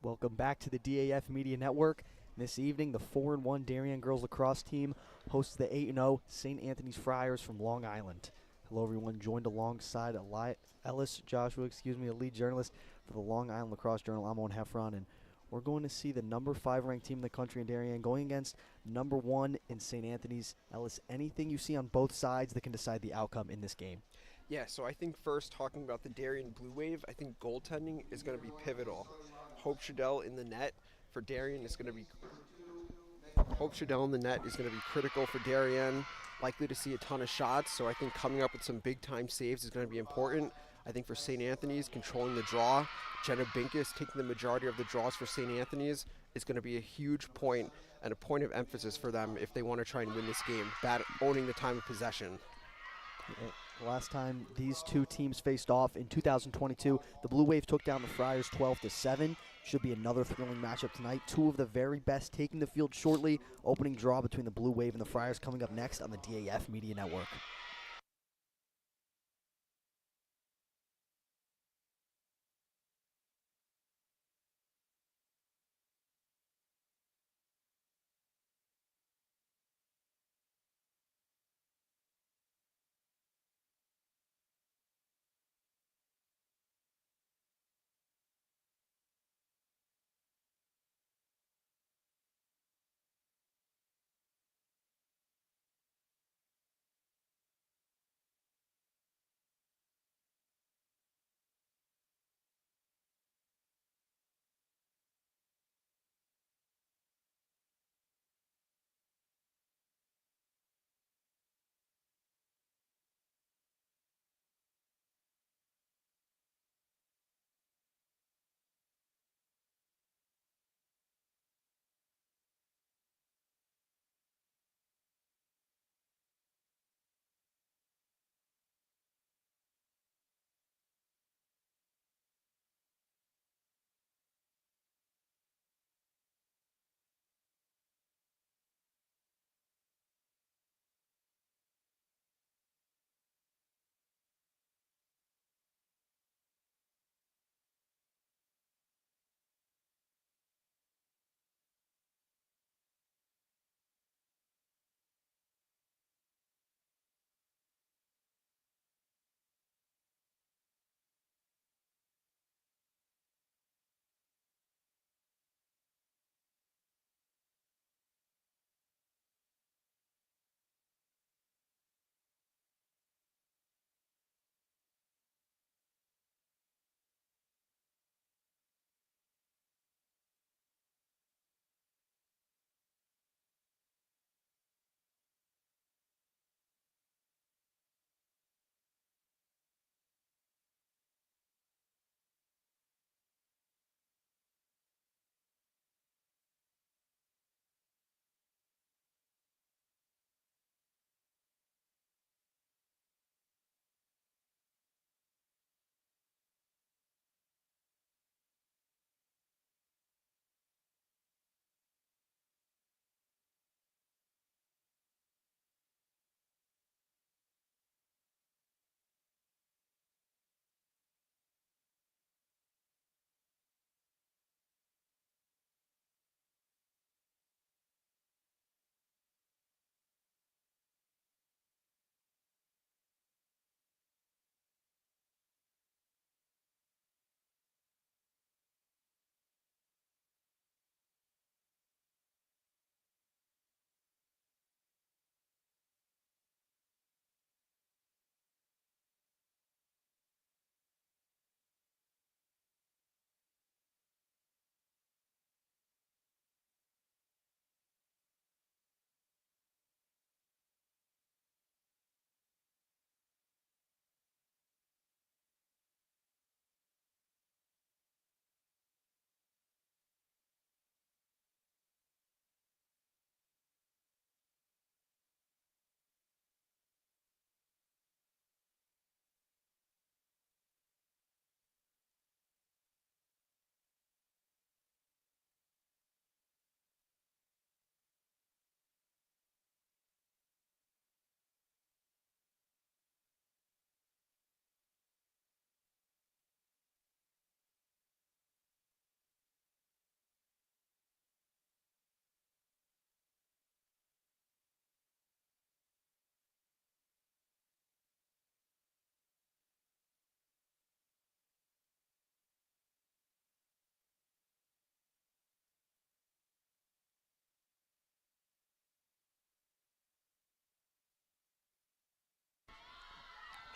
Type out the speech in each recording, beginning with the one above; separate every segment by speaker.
Speaker 1: Welcome back to the DAF Media Network. This evening, the 4-1 Darien girls lacrosse team hosts the 8-0 St. Anthony's Friars from Long Island. Hello, everyone. Joined alongside Ellis Joshua, a lead journalist for the Long Island Lacrosse Journal. I'm Owen Heffron, and we're going to see the number 5 ranked team in the country in Darien going against number 1 in St. Anthony's. Ellis, anything you see on both sides that can decide the outcome in this game?
Speaker 2: Yeah, so I think first talking about the Darien Blue Wave, I think goaltending is going to be pivotal. Hope Shadell in the net for Darien is going to be Hope Shadell in the net is going to be critical for Darien. Likely to see a ton of shots, so I think coming up with some big time saves is going to be important. I think for St. Anthony's, controlling the draw, Jenna Binkus taking the majority of the draws for St. Anthony's is going to be a huge point and a point of emphasis for them if they want to try and win this game, owning the time of possession.
Speaker 1: The last time these two teams faced off in 2022, the Blue Wave took down the Friars 12-7. Should be another thrilling matchup tonight. Two of the very best taking the field shortly. Opening draw between the Blue Wave and the Friars coming up next on the DAF Media Network.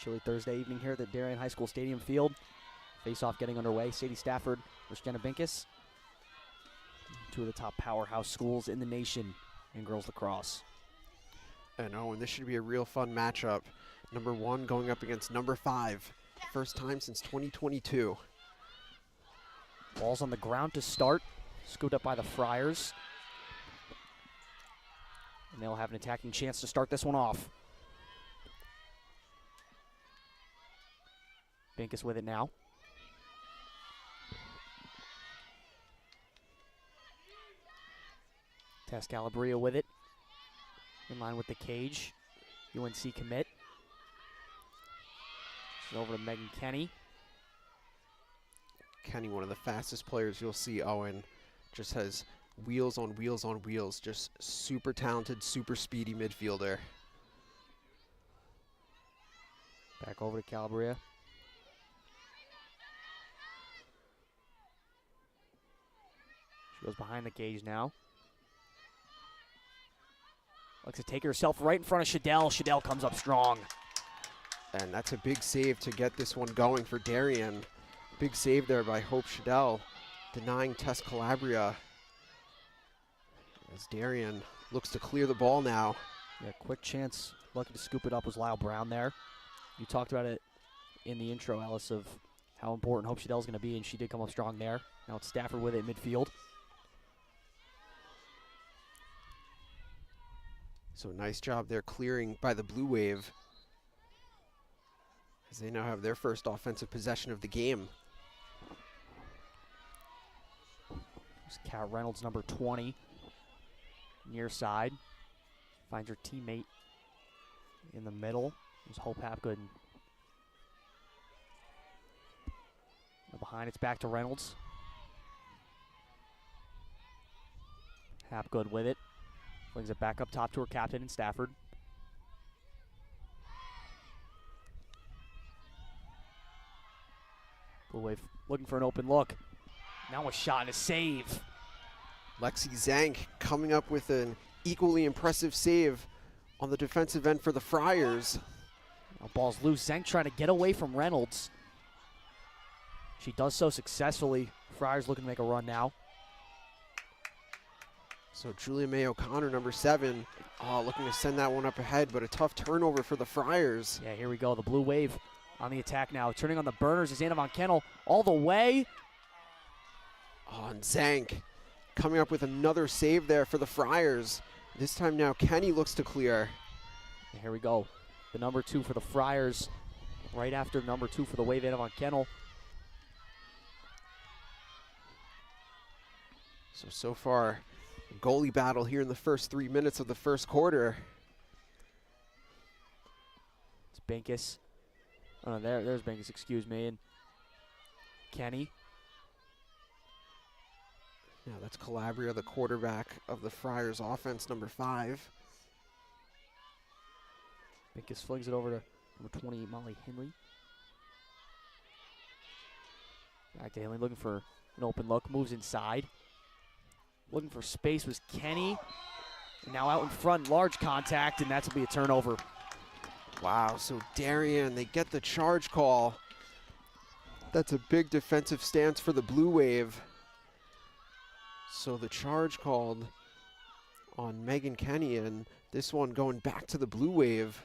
Speaker 1: Chilly Thursday evening here at the Darien High School Stadium Field. Face-off getting underway. Sadie Stafford versus Jenna Binkus. Two of the top powerhouse schools in the nation in girls lacrosse.
Speaker 2: And this should be a real fun matchup. Number 1 going up against number 5. First time since 2022.
Speaker 1: Ball's on the ground to start. Scooped up by the Friars. And they'll have an attacking chance to start this one off. Binkus with it now. Tess Calabria with it. In line with the cage. UNC commit. She's over to Megan Kenny.
Speaker 2: Kenny, one of the fastest players you'll see, Owen. Just has wheels on wheels on wheels. Just super talented, super speedy midfielder.
Speaker 1: Back over to Calabria. She goes behind the cage now. Likes to take herself right in front of Shadell. Shadell comes up strong.
Speaker 2: And that's a big save to get this one going for Darien. Big save there by Hope Shadell, denying Tess Calabria. As Darien looks to clear the ball now.
Speaker 1: Yeah, quick chance. Lucky to scoop it up was Lyle Brown there. You talked about it in the intro, Ellis, of how important Hope Shadell's going to be, and she did come up strong there. Now it's Stafford with it in midfield.
Speaker 2: So nice job there clearing by the Blue Wave, as they now have their first offensive possession of the game.
Speaker 1: There's Kat Reynolds, number 20, near side. Finds her teammate in the middle. There's Hope Hapgood. Behind, it's back to Reynolds. Hapgood with it. Flings it back up top to her captain in Stafford. Blue Wave looking for an open look. Now a shot and a save.
Speaker 2: Lexi Zank coming up with an equally impressive save on the defensive end for the Friars.
Speaker 1: Now ball's loose. Zank trying to get away from Reynolds. She does so successfully. Friars looking to make a run now.
Speaker 2: So Julia May O'Connor, number 7, looking to send that one up ahead, but a tough turnover for the Friars.
Speaker 1: Yeah, here we go. The Blue Wave on the attack now. Turning on the burners is Anna Von Kennel all the way.
Speaker 2: And Zank coming up with another save there for the Friars. This time now Kenny looks to clear.
Speaker 1: And here we go. The number 2 for the Friars. Right after number 2 for the Wave, Anna Von Kennel.
Speaker 2: So far, goalie battle here in the first 3 minutes of the first quarter.
Speaker 1: It's Binkus. Oh, no, there's Binkus, excuse me. And Kenny.
Speaker 2: Yeah, that's Calabria, the quarterback of the Friars offense, number 5.
Speaker 1: Binkus flings it over to number 28, Molly Henley. Back to Henley, looking for an open look, moves inside. Looking for space was Kenny. And now out in front, large contact, and that's going to be a turnover.
Speaker 2: Wow, so Darien, they get the charge call. That's a big defensive stance for the Blue Wave. So the charge called on Megan Kenny, and this one going back to the Blue Wave.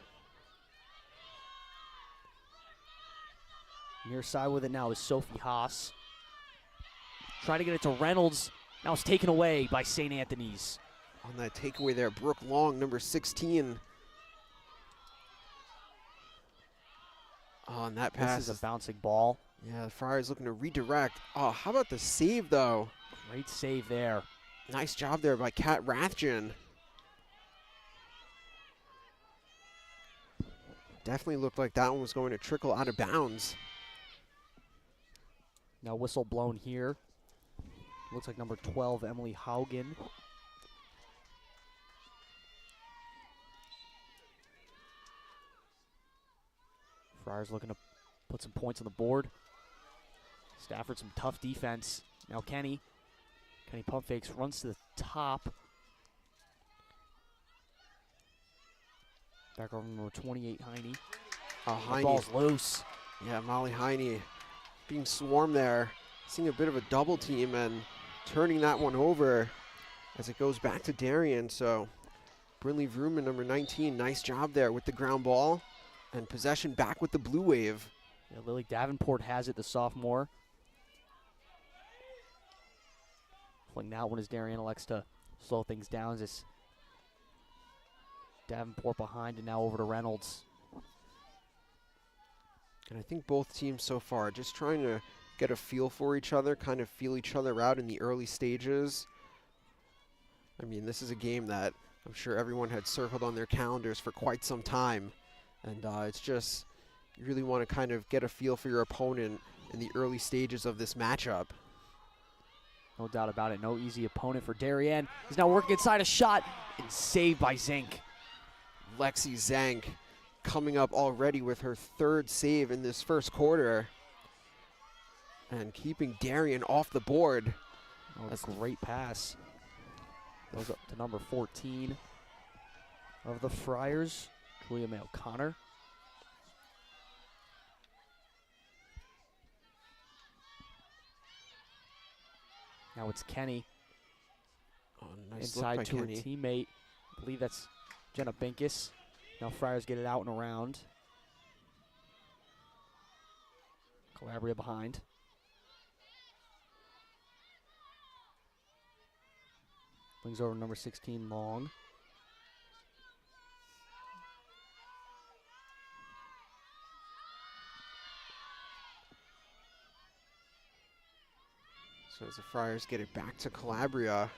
Speaker 1: Near side with it now is Sophie Haas. Trying to get it to Reynolds. Now it's taken away by St. Anthony's.
Speaker 2: On that takeaway there, Brooke Long, number 16. On that pass.
Speaker 1: This is a bouncing ball.
Speaker 2: Yeah, the Friars looking to redirect. Oh, how about the save, though?
Speaker 1: Great save there.
Speaker 2: Nice job there by Kat Rathjen. Definitely looked like that one was going to trickle out of bounds.
Speaker 1: Now whistle blown here. Looks like number 12, Emily Haugen. Friars looking to put some points on the board. Stafford some tough defense. Now Kenny. Kenny pump fakes, runs to the top. Back over number 28, Heine. The
Speaker 2: Heine.
Speaker 1: ball's loose.
Speaker 2: Yeah, Molly Heine being swarmed there. Seeing a bit of a double team and turning that one over as it goes back to Darien. So Brinley Vrooman, number 19, nice job there with the ground ball. And possession back with the Blue Wave.
Speaker 1: Yeah, Lily Davenport has it, the sophomore. Playing that one as Darien elects to slow things down. As this Davenport behind and now over to Reynolds.
Speaker 2: And I think both teams so far just trying to get a feel for each other, kind of feel each other out in the early stages. I mean, this is a game that I'm sure everyone had circled on their calendars for quite some time. And it's just, you really want to kind of get a feel for your opponent in the early stages of this matchup.
Speaker 1: No doubt about it. No easy opponent for Darien. He's now working inside a shot and saved by Zink.
Speaker 2: Lexi Zank coming up already with her third save in this first quarter. And keeping Darien off the board.
Speaker 1: Oh, that's a great pass. Goes up to number 14 of the Friars, Julia May O'Connor. Now it's Kenny.
Speaker 2: Oh, nice
Speaker 1: Inside
Speaker 2: look
Speaker 1: to
Speaker 2: by
Speaker 1: her
Speaker 2: Kenny.
Speaker 1: teammate. I believe that's Jenna Binkus. Now Friars get it out and around. Calabria behind. Flings over to number 16, Long.
Speaker 2: So as the Friars get it back to Calabria.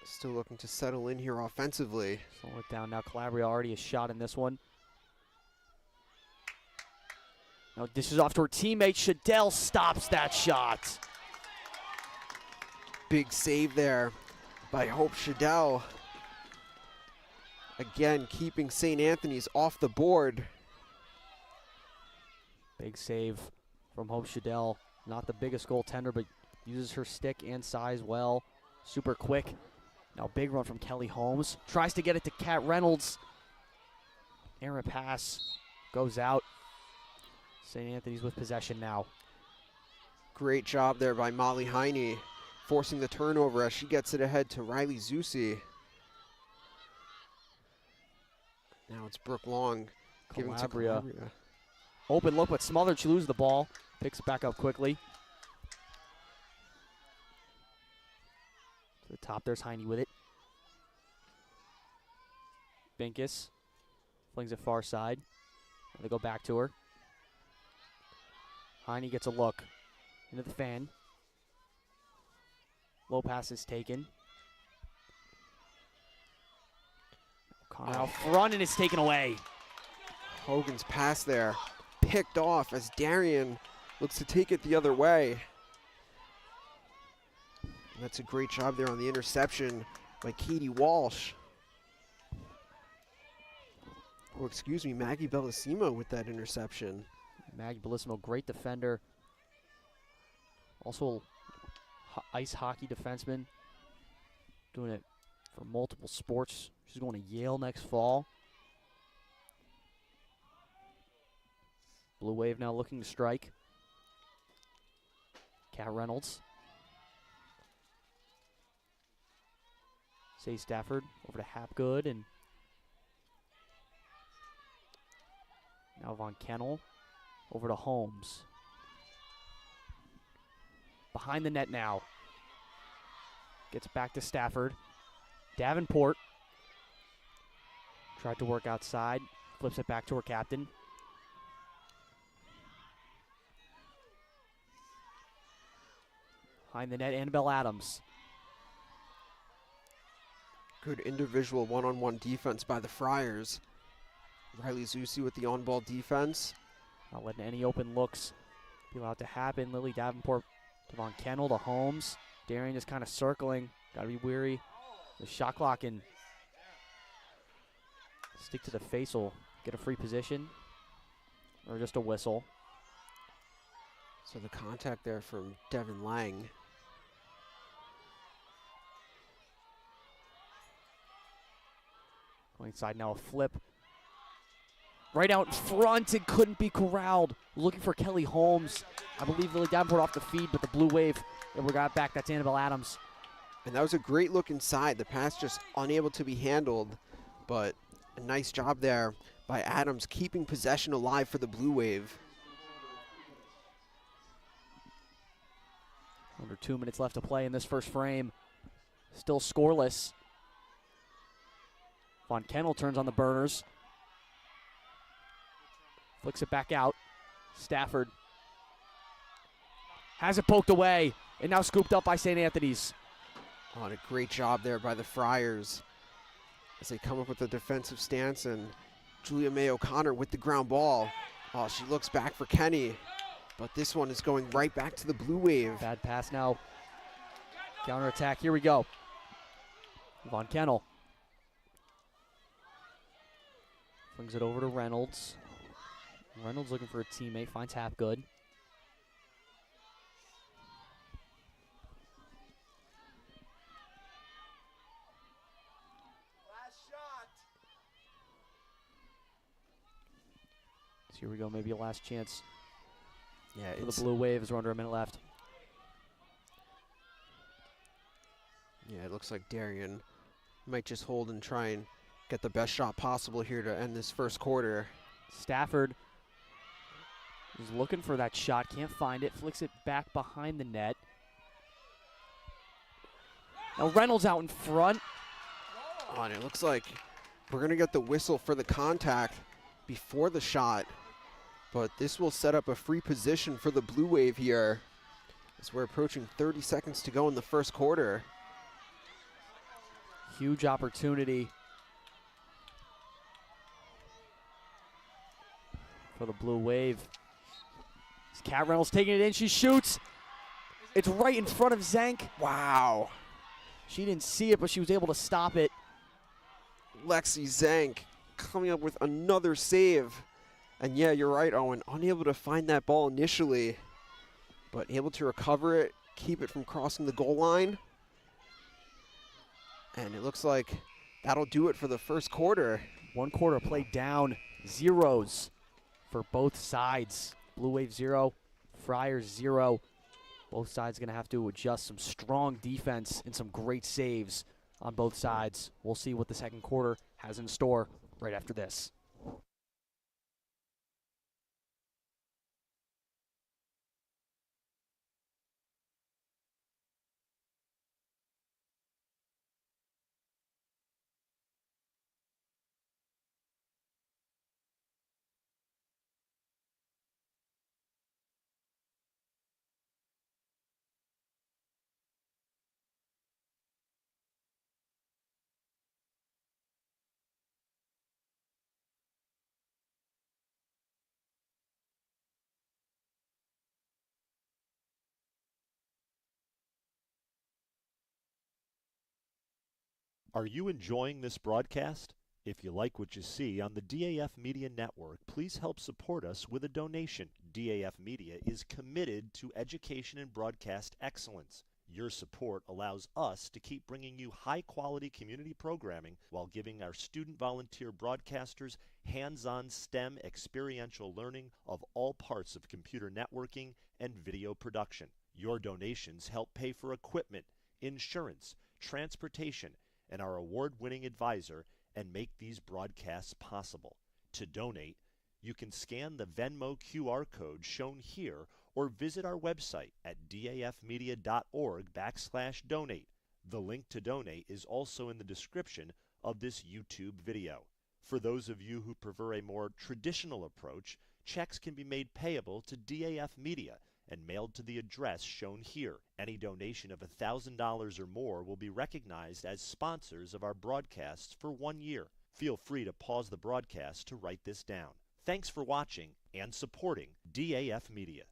Speaker 2: Still looking to settle in here offensively.
Speaker 1: Slow it down now. Calabria already a shot in this one. Now this is off to her teammate. Shadell stops that shot.
Speaker 2: Big save there by Hope Shadell. Again, keeping St. Anthony's off the board.
Speaker 1: Big save from Hope Shadell. Not the biggest goaltender, but uses her stick and size well. Super quick. Now big run from Kelly Holmes. Tries to get it to Kat Reynolds. Error pass goes out. St. Anthony's with possession now.
Speaker 2: Great job there by Molly Heine, forcing the turnover as she gets it ahead to Riley Zusi. Now it's Brooke Long giving to
Speaker 1: Calabria.
Speaker 2: Calabria.
Speaker 1: Open look, but smothered. She loses the ball. Picks it back up quickly. To the top, there's Heine with it. Binkus flings it far side. They go back to her. Heine gets a look into the fan. Low pass is taken. O'Connor out front and it's taken away.
Speaker 2: Hogan's pass there, picked off as Darien looks to take it the other way. And that's a great job there on the interception by Katie Walsh. Or excuse me, Maggie Bellissimo with that interception.
Speaker 1: Maggie Bellissimo, great defender. Also ice hockey defenseman. Doing it for multiple sports. She's going to Yale next fall. Blue Wave now looking to strike. Kat Reynolds. Say Stafford over to Hapgood and now Von Kennel over to Holmes. Behind the net now. Gets back to Stafford. Davenport tried to work outside. Flips it back to her captain. Behind the net, Annabelle Adams.
Speaker 2: Good individual one-on-one defense by the Friars. Riley Zusi with the on-ball defense.
Speaker 1: Not letting any open looks be allowed to happen. Lily Davenport to Von Kennel to Holmes. Darien just kind of circling. Got to be weary. The shot clock and stick to the face will get a free position or just a whistle.
Speaker 2: So the contact there from Devin Lang.
Speaker 1: Going inside now, a flip right out in front and couldn't be corralled. Looking for Kelly Holmes. I believe Lily Davenport off the feed, but the Blue Wave, we got back. That's Annabelle Adams.
Speaker 2: And that was a great look inside. The pass just unable to be handled, but a nice job there by Adams, keeping possession alive for the Blue Wave.
Speaker 1: Under 2 minutes left to play in this first frame. Still scoreless. Von Kennel turns on the burners. Flicks it back out. Stafford has it poked away and now scooped up by St. Anthony's.
Speaker 2: Oh, and a great job there by the Friars as they come up with a defensive stance, and Julia May O'Connor with the ground ball. Oh, she looks back for Kenny, but this one is going right back to the Blue Wave.
Speaker 1: Bad pass now. Counter attack. Here we go. Von Kennel flings it over to Reynolds. Reynolds looking for a teammate, finds Hapgood. So here we go, maybe a last chance for the Blue Wave as we're under a minute left.
Speaker 2: Yeah, it looks like Darien might just hold and try and get the best shot possible here to end this first quarter.
Speaker 1: Stafford is looking for that shot, can't find it, flicks it back behind the net. Now Reynolds out in front.
Speaker 2: Oh, and it looks like we're going to get the whistle for the contact before the shot, but this will set up a free position for the Blue Wave here as we're approaching 30 seconds to go in the first quarter.
Speaker 1: Huge opportunity for the Blue Wave. It's Kat Reynolds taking it in, she shoots. It's right in front of Zank.
Speaker 2: Wow.
Speaker 1: She didn't see it, but she was able to stop it.
Speaker 2: Lexi Zank coming up with another save. And yeah, you're right, Owen. Unable to find that ball initially, but able to recover it, keep it from crossing the goal line. And it looks like that'll do it for the first quarter.
Speaker 1: 1 quarter played down, zeros for both sides. Blue Wave 0, Friars 0. Both sides going to have to adjust some strong defense and some great saves on both sides. We'll see what the second quarter has in store right after this.
Speaker 3: Are you enjoying this broadcast? If you like what you see on the DAF Media Network, please help support us with a donation. DAF Media is committed to education and broadcast excellence. Your support allows us to keep bringing you high-quality community programming while giving our student volunteer broadcasters hands-on STEM experiential learning of all parts of computer networking and video production. Your donations help pay for equipment, insurance, transportation, and our award-winning advisor, and make these broadcasts possible. To donate, you can scan the Venmo QR code shown here or visit our website at dafmedia.org/donate. The link to donate is also in the description of this YouTube video. For those of you who prefer a more traditional approach, checks can be made payable to DAF Media and mailed to the address shown here. Any donation of $1,000 or more will be recognized as sponsors of our broadcasts for 1 year. Feel free to pause the broadcast to write this down. Thanks for watching and supporting DAF Media.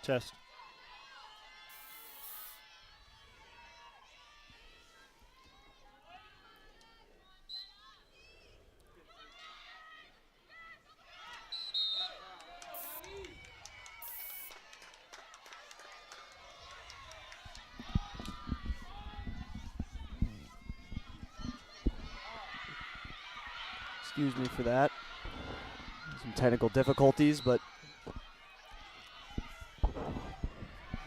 Speaker 4: Test.
Speaker 1: Excuse me for that. Some technical difficulties, but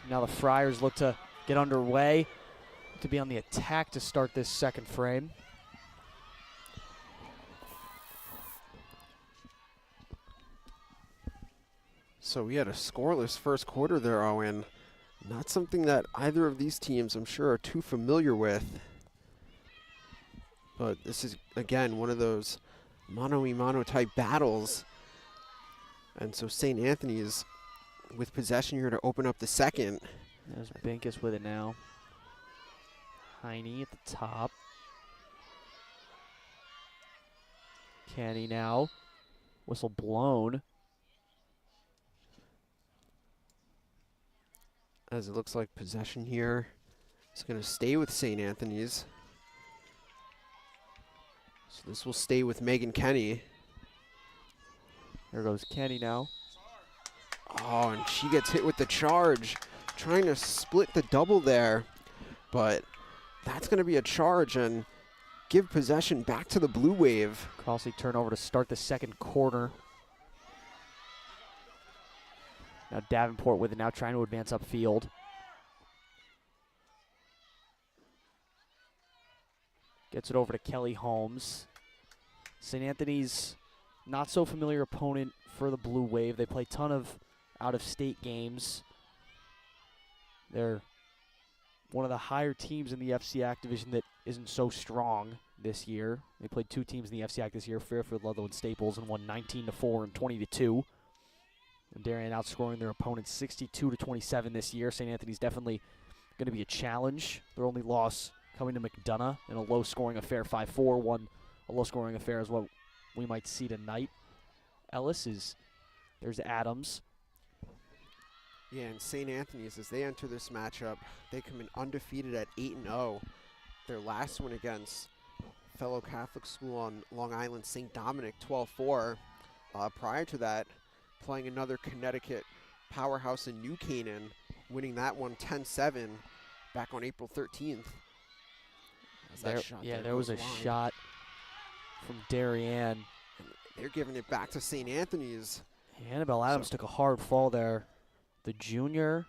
Speaker 1: now the Friars look to get underway, to be on the attack to start this second frame.
Speaker 2: So we had a scoreless first quarter there, Owen. Not something that either of these teams, I'm sure, are too familiar with. But this is, again, one of those mano-a-mano type battles. And so St. Anthony's with possession here to open up the second.
Speaker 1: There's Binkus with it now. Heine at the top. Kenny now. Whistle blown.
Speaker 2: As it looks like possession here is going to stay with St. Anthony's. So this will stay with Megan Kenny.
Speaker 1: There goes Kenny now.
Speaker 2: Oh, and she gets hit with the charge, trying to split the double there. But that's going to be a charge and give possession back to the Blue Wave.
Speaker 1: Costly turnover to start the second quarter. Now Davenport with it now, trying to advance upfield. Gets it over to Kelly Holmes. St. Anthony's not so familiar opponent for the Blue Wave. They play a ton of out-of-state games. They're one of the higher teams in the FCAC division that isn't so strong this year. They played two teams in the FCAC this year, Fairfield, Ludlow, and Staples, and won 19-4 and 20-2. And Darien outscoring their opponents 62-27 this year. St. Anthony's definitely going to be a challenge. Their only loss coming to McDonough in a low-scoring affair, 5-4. A low-scoring affair is what we might see tonight. There's Adams.
Speaker 2: Yeah, and St. Anthony's, as they enter this matchup, they come in undefeated at 8-0. Their last one against fellow Catholic school on Long Island, St. Dominic, 12-4. Prior to that, playing another Connecticut powerhouse in New Canaan, winning that one 10-7 back on April 13th.
Speaker 1: There was a shot from Darien.
Speaker 2: They're giving it back to St. Anthony's.
Speaker 1: Annabelle Adams took a hard fall there. The junior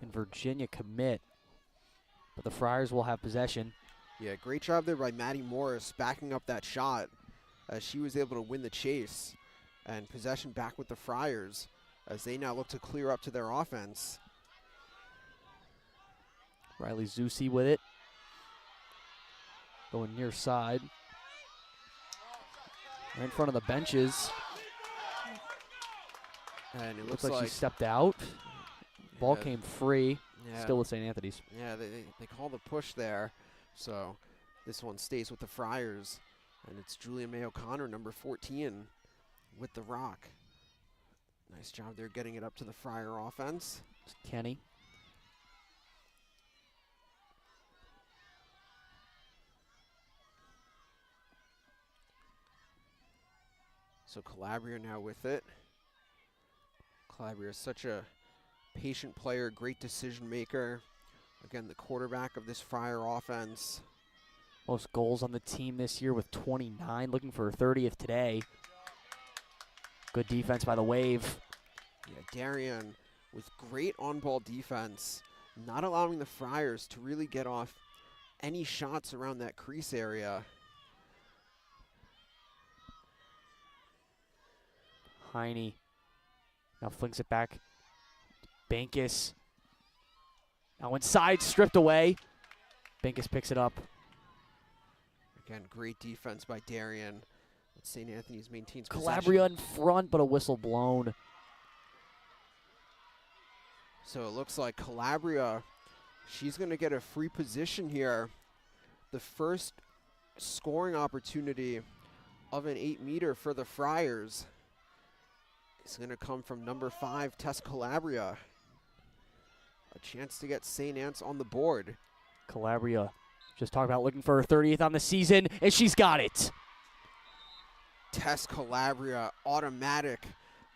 Speaker 1: and Virginia commit, but the Friars will have possession.
Speaker 2: Yeah, great job there by Maddie Morris backing up that shot as she was able to win the chase, and possession back with the Friars as they now look to clear up to their offense.
Speaker 1: Riley Zusi with it. Going near side. Right in front of the benches.
Speaker 2: And it
Speaker 1: Looks
Speaker 2: looks
Speaker 1: like she stepped out. Ball came free.
Speaker 2: Yeah.
Speaker 1: Still with St. Anthony's.
Speaker 2: Yeah, they call the push there. So this one stays with the Friars. And it's Julia May O'Connor, number 14, with the rock. Nice job there getting it up to the Friar offense.
Speaker 1: It's Kenny.
Speaker 2: So Calabria now with it. Calabria is such a patient player, great decision maker. Again, the quarterback of this Friar offense.
Speaker 1: Most goals on the team this year with 29, looking for her 30th today. Good defense by the Wave.
Speaker 2: Yeah, Darien with great on-ball defense, not allowing the Friars to really get off any shots around that crease area.
Speaker 1: Heine now flings it back. Bankus. Now inside, stripped away. Bankus picks it up.
Speaker 2: Again, great defense by Darien. St. Anthony's maintains
Speaker 1: Calabria in front, but a whistle blown.
Speaker 2: So it looks like Calabria, she's going to get a free position here. The first scoring opportunity of an 8-meter for the Friars is going to come from number 5, Tess Calabria. a chance to get St. Anne's on the board.
Speaker 1: Calabria just talked about looking for her 30th on the season, and she's got it.
Speaker 2: Tess Calabria automatic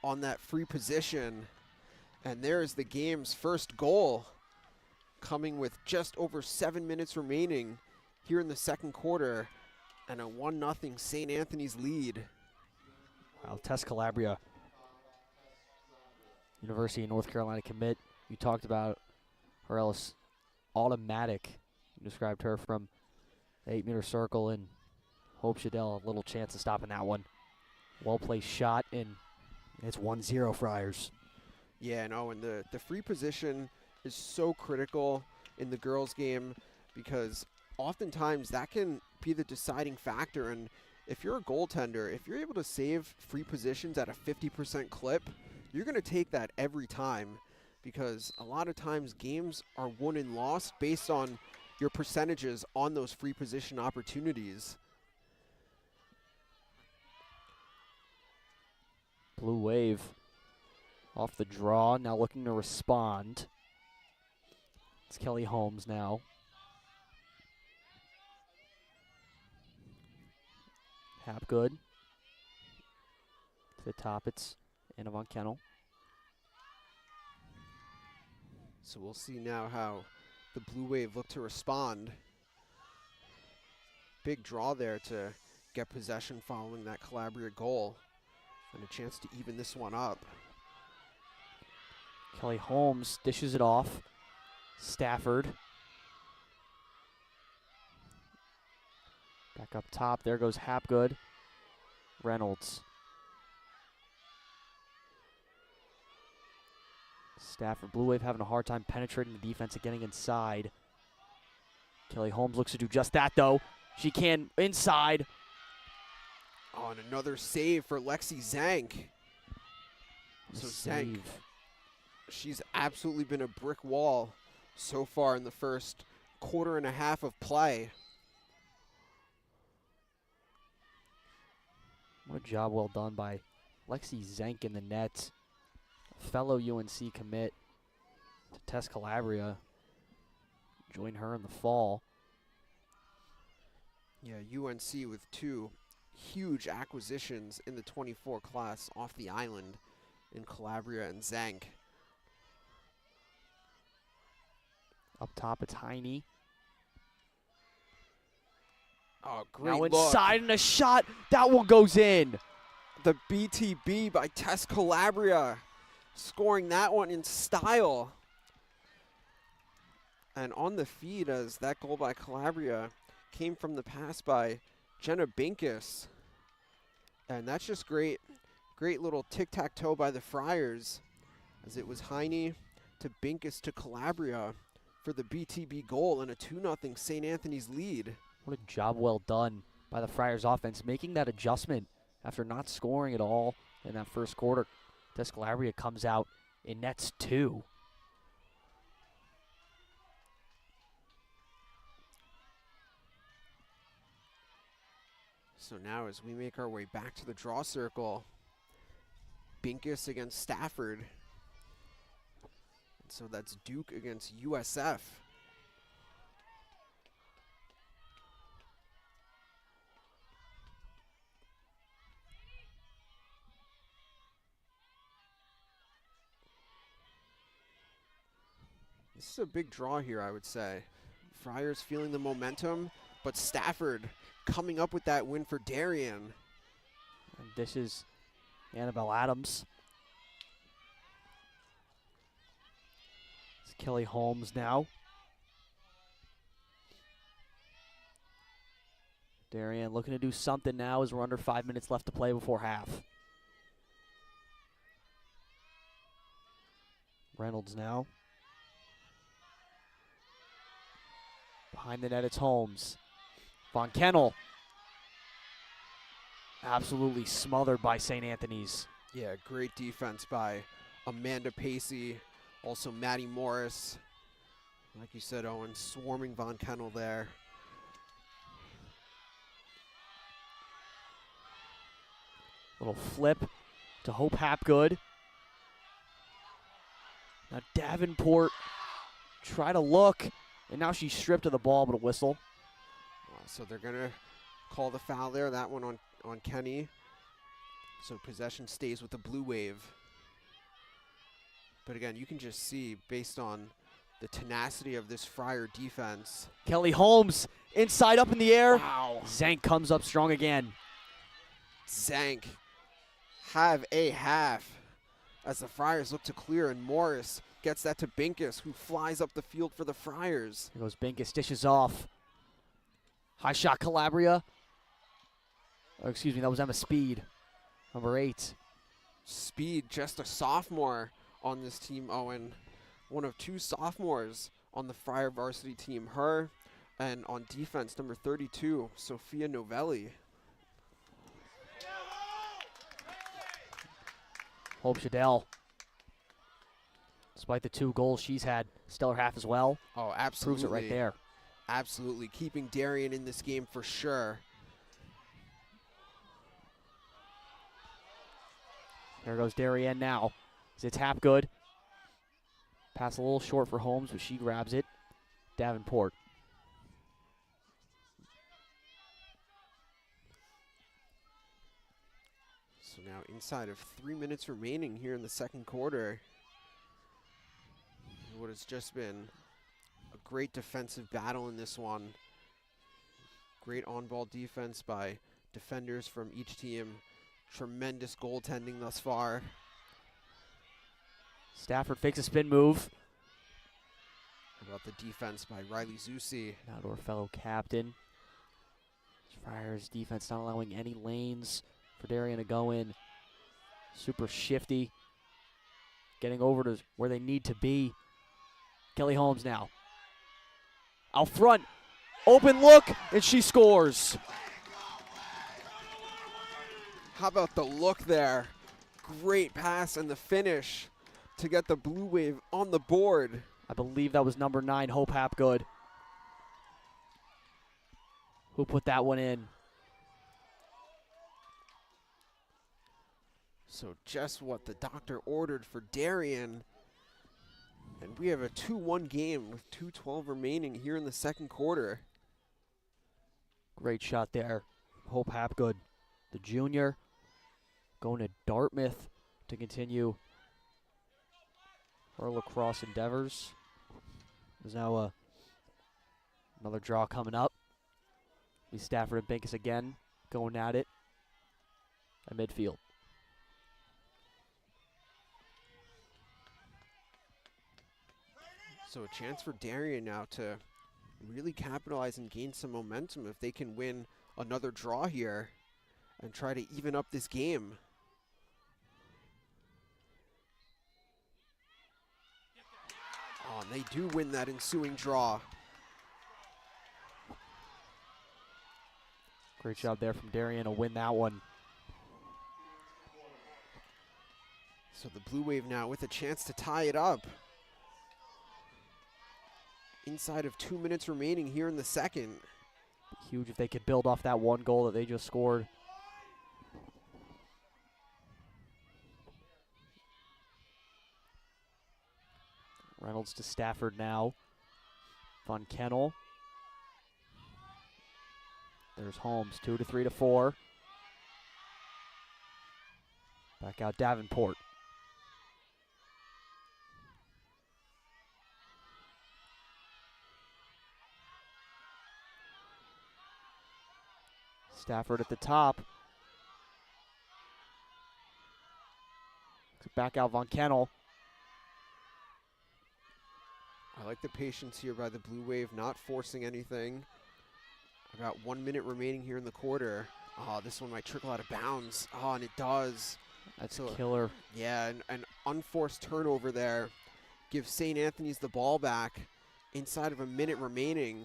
Speaker 2: on that free position. And there's the game's first goal, coming with just over 7 minutes remaining here in the second quarter, and a 1-0 St. Anthony's lead.
Speaker 1: Wow, Tess Calabria, University of North Carolina commit. You talked about her else automatic. You described her from the 8-meter circle, and Hope Shadell a little chance of stopping that one. Well-placed shot, and it's 1-0 Friars.
Speaker 2: Yeah, no, and the free position is so critical in the girls' game because oftentimes that can be the deciding factor. And if you're a goaltender, if you're able to save free positions at a 50% clip, you're going to take that every time, because a lot of times games are won and lost based on your percentages on those free position opportunities.
Speaker 1: Blue Wave off the draw, now looking to respond. It's Kelly Holmes now. Hapgood. To the top, it's Anna Von Kennel.
Speaker 2: So we'll see now how the Blue Wave look to respond. Big draw there to get possession following that Calabria goal, and a chance to even this one up.
Speaker 1: Kelly Holmes dishes it off. Stafford. Back up top. There goes Hapgood. Reynolds. Stafford. Blue Wave having a hard time penetrating the defense and getting inside. Kelly Holmes looks to do just that, though. She can inside.
Speaker 2: Oh, and another save for Lexi Zank. So Zank, she's absolutely been a brick wall so far in the first quarter and a half of play.
Speaker 1: What a job well done by Lexi Zank in the net. Fellow UNC commit to Tess Calabria. Join her in the fall.
Speaker 2: Yeah, UNC with two huge acquisitions in the 24 class off the island in Calabria and Zank.
Speaker 1: Up top, it's Heine.
Speaker 2: Oh, great
Speaker 1: Now
Speaker 2: look.
Speaker 1: inside and a shot. That one goes in.
Speaker 2: The BTB by Tess Calabria, scoring that one in style. And on the feed, as that goal by Calabria came from the pass by Jenna Binkus. And that's just great. Great little tic-tac-toe by the Friars, as it was Heine to Binkus to Calabria for the BTB goal and a 2-0 St. Anthony's lead.
Speaker 1: What a job well done by the Friars offense, making that adjustment after not scoring at all in that first quarter. Tess Calabria comes out in nets 2.
Speaker 2: So now as we make our way back to the draw circle, Binkus against Stafford. And so that's Duke against USF. This is a big draw here, I would say. Friars feeling the momentum, but Stafford coming up with that win for Darien.
Speaker 1: And dishes Annabelle Adams. It's Kelly Holmes now. Darien looking to do something now as we're under 5 minutes left to play before half. Reynolds now. Behind the net, it's Holmes. Von Kennel. Absolutely smothered by St. Anthony's.
Speaker 2: Yeah, great defense by Amanda Pacey. Also Maddie Morris. Like you said, Owen, swarming Von Kennel there.
Speaker 1: Little flip to Hope Hapgood. Now Davenport try to look, and now she's stripped of the ball, but a whistle.
Speaker 2: So they're going to call the foul there, that one on Kenny. So possession stays with the Blue Wave. But again, you can just see, based on the tenacity of this Friar defense.
Speaker 1: Kelly Holmes inside up in the air.
Speaker 2: Wow.
Speaker 1: Zank comes up strong again.
Speaker 2: Zank have a half as the Friars look to clear, and Morris gets that to Binkus, who flies up the field for the Friars.
Speaker 1: Here goes Binkus, dishes off. High shot Calabria. Oh, excuse me, that was Emma Speed, number 8.
Speaker 2: Speed, just a sophomore on this team, Owen. One of 2 sophomores on the Friar varsity team. Her, and on defense, number 32, Sophia Novelli.
Speaker 1: Hope Shadell, despite the 2 goals she's had, stellar half as well.
Speaker 2: Oh, absolutely.
Speaker 1: Proves it right there.
Speaker 2: Absolutely. Keeping Darien in this game for sure.
Speaker 1: There goes Darien now. It's Hapgood. Pass a little short for Holmes, but she grabs it. Davenport.
Speaker 2: So now inside of 3 minutes remaining here in the second quarter. What has just been a great defensive battle in this one. Great on-ball defense by defenders from each team. Tremendous goaltending thus far.
Speaker 1: Stafford fakes a spin move.
Speaker 2: How about the defense by Riley Zusi?
Speaker 1: Now to our fellow captain. Friars defense not allowing any lanes for Darien to go in. Super shifty. Getting over to where they need to be. Kelly Holmes now. Out front. Open look, and she scores.
Speaker 2: How about the look there? Great pass and the finish to get the Blue Wave on the board.
Speaker 1: I believe that was number 9, Hope Hapgood, who put that one in.
Speaker 2: So just what the doctor ordered for Darien. And we have a 2-1 game with 2:12 remaining here in the second quarter.
Speaker 1: Great shot there. Hope Hapgood, the junior, going to Dartmouth to continue her lacrosse endeavors. There's now another draw coming up. Be Stafford and Binkus again going at it at midfield.
Speaker 2: So a chance for Darien now to really capitalize and gain some momentum if they can win another draw here and try to even up this game. Oh, and they do win that ensuing draw.
Speaker 1: Great job there from Darien to win that one.
Speaker 2: So the Blue Wave now with a chance to tie it up. Inside of 2 minutes remaining here in the second.
Speaker 1: Huge if they could build off that one goal that they just scored. Reynolds to Stafford now. Von Kennel. There's Holmes, 2-3-4. Back out Davenport. Stafford at the top. Back out Von Kennel.
Speaker 2: I like the patience here by the Blue Wave, not forcing anything. About 1 minute remaining here in the quarter. Oh, this one might trickle out of bounds. Oh, and it does.
Speaker 1: That's a killer.
Speaker 2: Yeah, an unforced turnover there. Gives St. Anthony's the ball back inside of a minute remaining.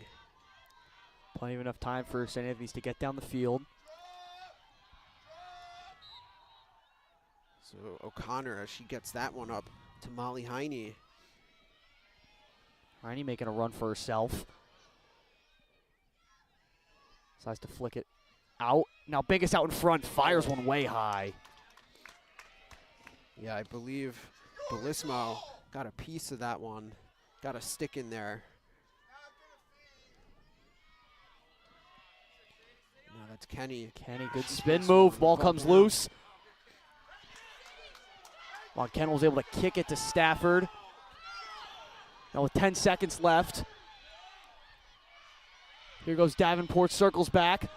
Speaker 1: Plenty of enough time for St. Anthony's to get down the field.
Speaker 2: So O'Connor, as she gets that one up to Molly Heine.
Speaker 1: Heine making a run for herself. Decides to flick it out. Now Binkus out in front, fires one way high.
Speaker 2: Yeah, I believe Belismo got a piece of that one. Got a stick in there. Now that's Kenny.
Speaker 1: Kenny, good spin move. Ball comes loose. Ken was able to kick it to Stafford. Now with 10 seconds left. Here goes Davenport, circles back.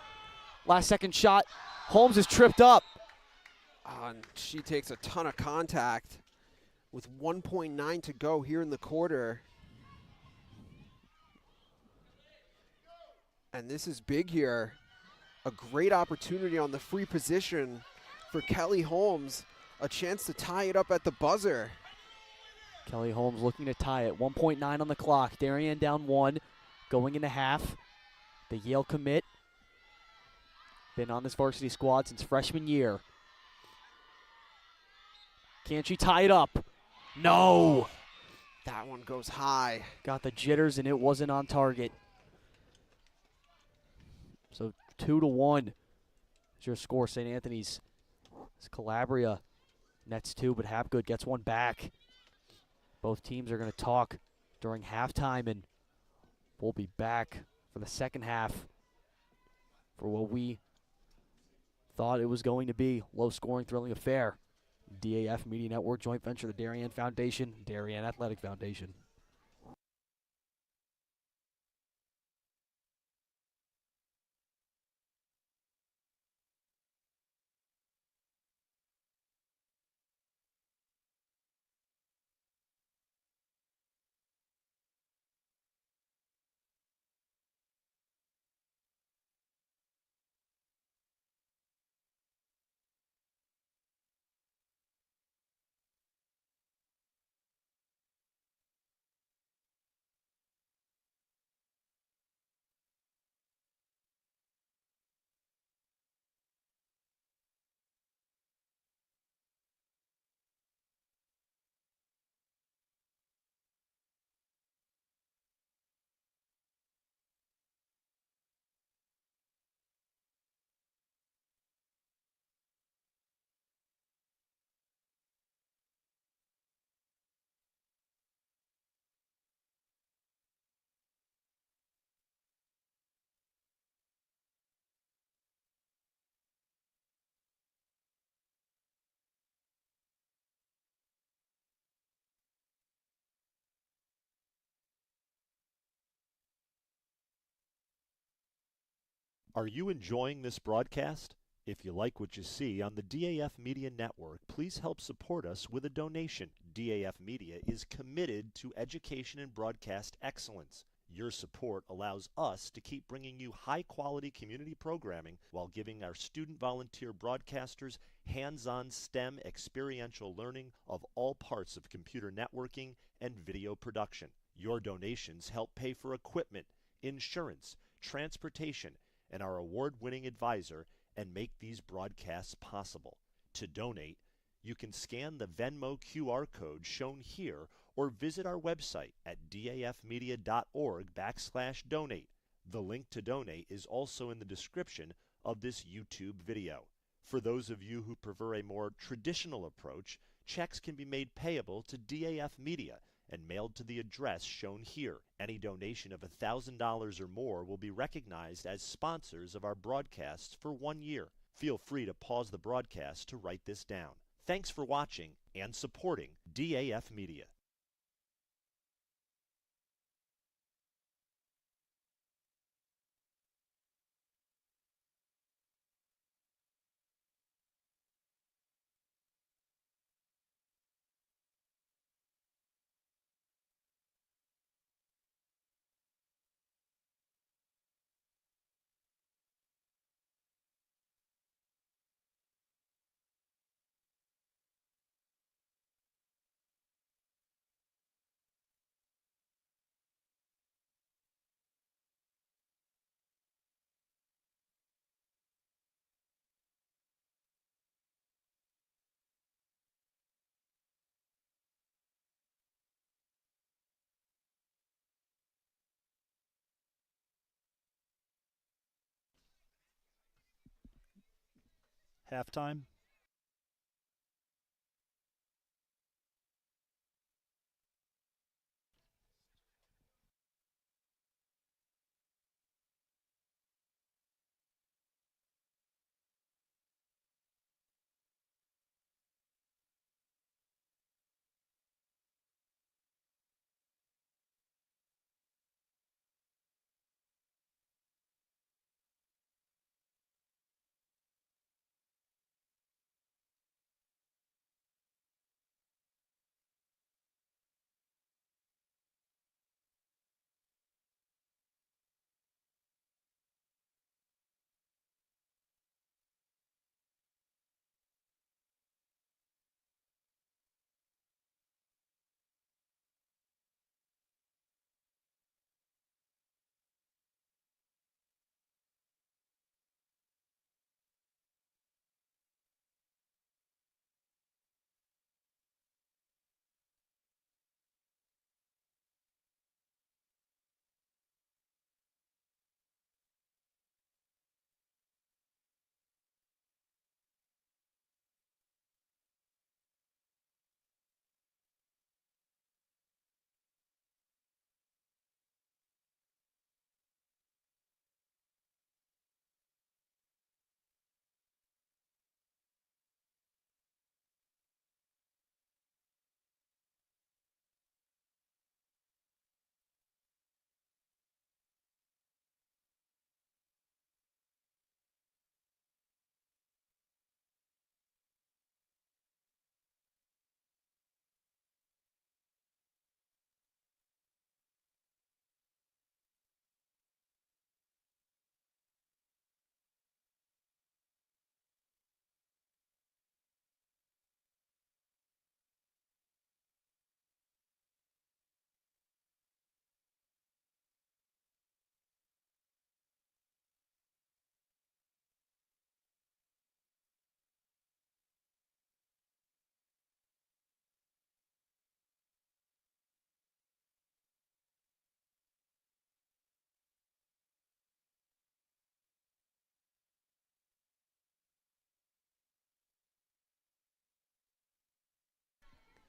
Speaker 1: Last second shot. Holmes is tripped up.
Speaker 2: And she takes a ton of contact with 1.9 to go here in the quarter. And this is big here. A great opportunity on the free position for Kelly Holmes. A chance to tie it up at the buzzer.
Speaker 1: Kelly Holmes looking to tie it. 1.9 on the clock. Darien down 1. Going into half. The Yale commit. Been on this varsity squad since freshman year. Can she tie it up? No!
Speaker 2: That one goes high.
Speaker 1: Got the jitters and it wasn't on target. So 2-1 is your score. St. Anthony's. It's Calabria nets 2, but Hapgood gets 1 back. Both teams are going to talk during halftime, and we'll be back for the second half for what we thought it was going to be. Low-scoring, thrilling affair. DAF Media Network joint venture, the Darien Foundation, Darien Athletic Foundation.
Speaker 3: Are you enjoying this broadcast? If you like what you see on the DAF Media Network, please help support us with a donation. DAF Media is committed to education and broadcast excellence. Your support allows us to keep bringing you high-quality community programming while giving our student volunteer broadcasters hands-on STEM experiential learning of all parts of computer networking and video production. Your donations help pay for equipment, insurance, transportation, and our award-winning advisor, and make these broadcasts possible. To donate, you can scan the Venmo QR code shown here or visit our website at dafmedia.org/donate. The link to donate is also in the description of this YouTube video. For those of you who prefer a more traditional approach, checks can be made payable to DAF Media and mailed to the address shown here. Any donation of $1,000 or more will be recognized as sponsors of our broadcasts for 1 year. Feel free to pause the broadcast to write this down. Thanks for watching and supporting DAF Media.
Speaker 4: Halftime.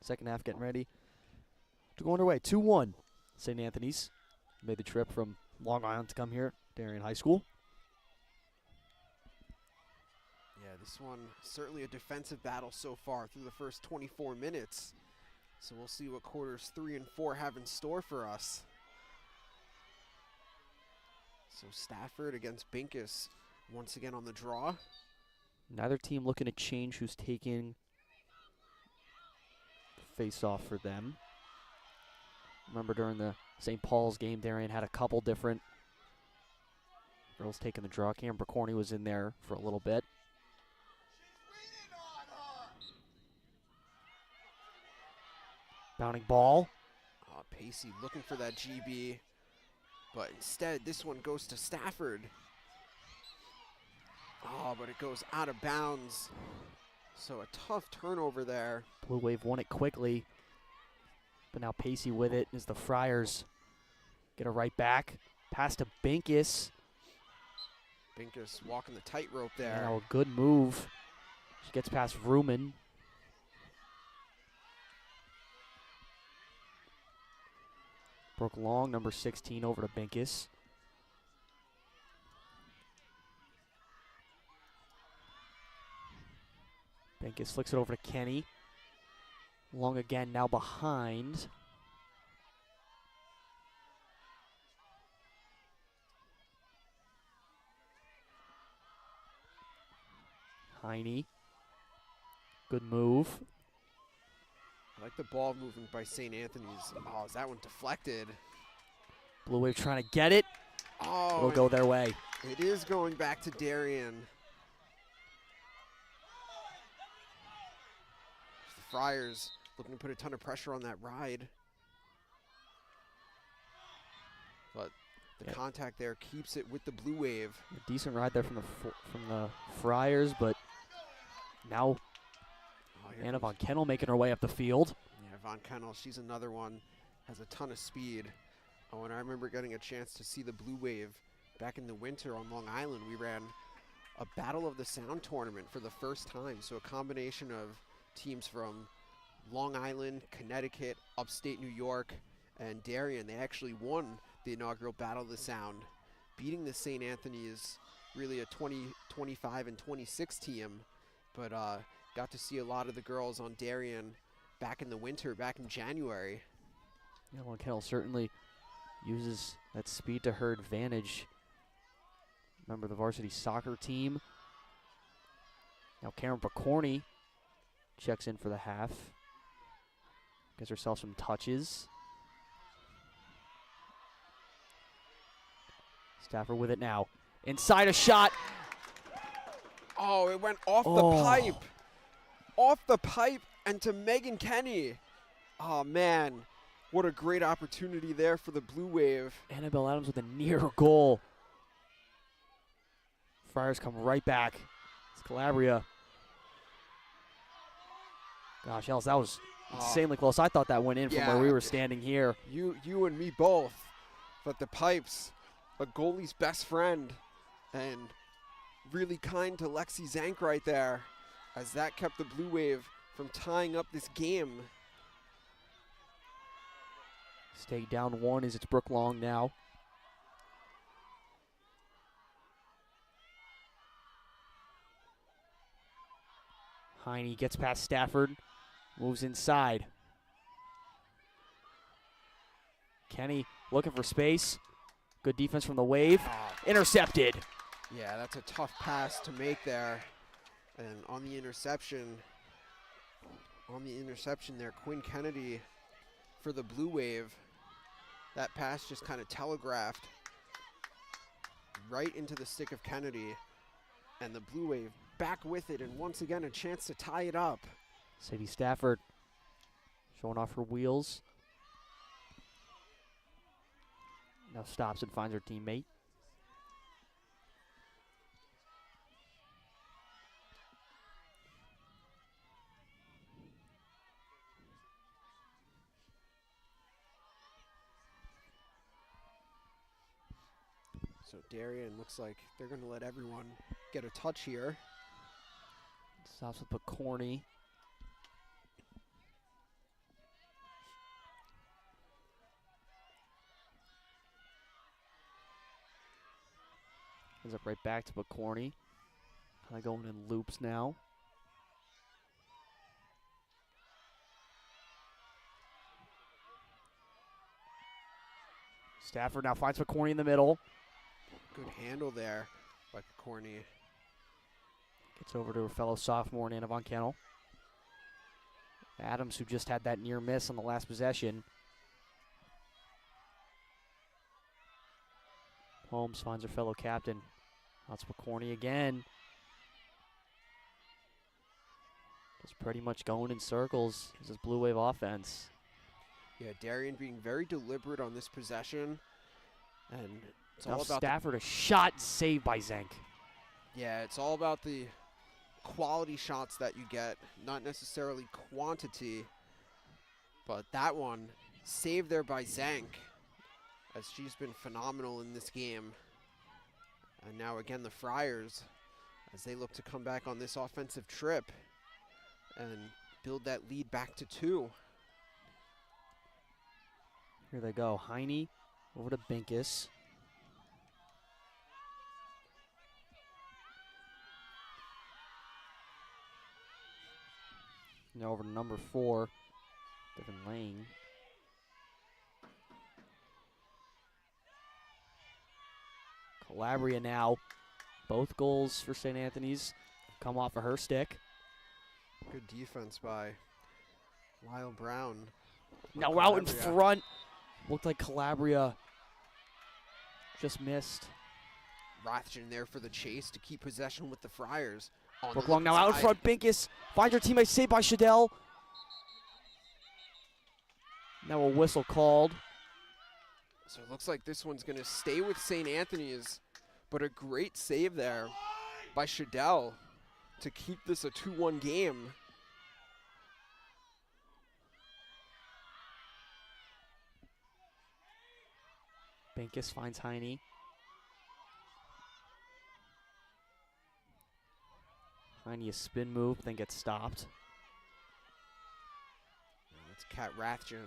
Speaker 1: Second half getting ready to go underway. 2-1. St. Anthony's made the trip from Long Island to come here, Darien High School.
Speaker 2: Yeah, this one certainly a defensive battle so far through the first 24 minutes. So we'll see what quarters 3 and 4 have in store for us. So Stafford against Binkus once again on the draw.
Speaker 1: Neither team looking to change who's taking the face-off for them. Remember during the St. Paul's game, Darien had a couple different girls taking the draw. Cam Bricorni was in there for a little bit. Bounding ball.
Speaker 2: Pacey looking for that GB, but instead this one goes to Stafford. Oh, but it goes out of bounds. So a tough turnover there.
Speaker 1: Blue Wave won it quickly, but now Pacey with it as the Friars get a right back. Pass to Binkus.
Speaker 2: Binkus walking the tightrope there.
Speaker 1: Now a good move. She gets past Ruman. Broke long, number 16, over to Binkus. Binkus flicks it over to Kenny. Long again, now behind. Heine. Good move.
Speaker 2: I like the ball movement by St. Anthony's. Oh, is that one deflected?
Speaker 1: Blue Wave trying to get it.
Speaker 2: Oh,
Speaker 1: It'll go their way.
Speaker 2: It is going back to Darien. The Friars looking to put a ton of pressure on that ride. But the contact there keeps it with the Blue Wave.
Speaker 1: A decent ride there from the Friars, but now Anna Von Kennel making her way up the field.
Speaker 2: Yeah, Von Kennel, she's another one, has a ton of speed. Oh, and I remember getting a chance to see the Blue Wave back in the winter on Long Island. We ran a Battle of the Sound tournament for the first time. So a combination of teams from Long Island, Connecticut, upstate New York, and Darien. They actually won the inaugural Battle of the Sound, beating the St. Anthony's, really a 20-25 and 26 team. But got to see a lot of the girls on Darien back in the winter, back in January.
Speaker 1: Yeah, Von Kennel certainly uses that speed to her advantage. Remember the varsity soccer team. Now Karen Bricorni checks in for the half. Gets herself some touches. Stafford with it now. Inside a shot.
Speaker 2: Oh, it went off the pipe. Off the pipe and to Megan Kenny. Oh, man. What a great opportunity there for the Blue Wave.
Speaker 1: Annabelle Adams with a near goal. Friars come right back. It's Calabria. Gosh, Ellis, that was insanely close. I thought that went in from where we were standing here.
Speaker 2: You and me both. But the pipes, a goalie's best friend. And really kind to Lexi Zank right there, as that kept the Blue Wave from tying up this game.
Speaker 1: Stay down one as it's Brooke Long now. Heine gets past Stafford, moves inside. Kenny looking for space. Good defense from the Wave. Intercepted.
Speaker 2: Yeah, that's a tough pass to make there. And on the interception there, Quinn Kennedy for the Blue Wave. That pass just kind of telegraphed right into the stick of Kennedy. And the Blue Wave back with it, and once again a chance to tie it up.
Speaker 1: Sadie Stafford showing off her wheels. Now stops and finds her teammate.
Speaker 2: So Darien looks like they're going to let everyone get a touch here.
Speaker 1: Stops with Bricorni. Ends up right back to McCorney. Kind of going in loops now. Stafford now finds McCorney in the middle.
Speaker 2: Good handle there by Corney.
Speaker 1: Gets over to her fellow sophomore, Nana Von Kennel. Adams, who just had that near miss on the last possession. Holmes finds her fellow captain. That's McCorney again. Just pretty much going in circles. This is Blue Wave offense.
Speaker 2: Yeah, Darien being very deliberate on this possession. And it's
Speaker 1: Now
Speaker 2: all about
Speaker 1: Stafford, a shot saved by Zenk.
Speaker 2: it's all about the quality shots that you get, not necessarily quantity. But that one saved there by Zank, as she's been phenomenal in this game. And now again the Friars, as they look to come back on this offensive trip and build that lead back to 2.
Speaker 1: Here they go. Heine over to Binkus. Now over to number 4, Devin Lang. Calabria now. Both goals for St. Anthony's come off of her stick.
Speaker 2: Good defense by Lyle Brown.
Speaker 1: Now we're out in front. Looked like Calabria just missed.
Speaker 2: Rathjen there for the chase to keep possession with the Friars.
Speaker 1: Brooke Long now out in front. Binkus finds her teammate, saved by Shadell. Now a whistle called.
Speaker 2: So it looks like this one's going to stay with St. Anthony's, but a great save there by Shadell to keep this a 2-1 game.
Speaker 1: Binkus finds Heine. Heine a spin move, then gets stopped.
Speaker 2: That's Kat Rathjen.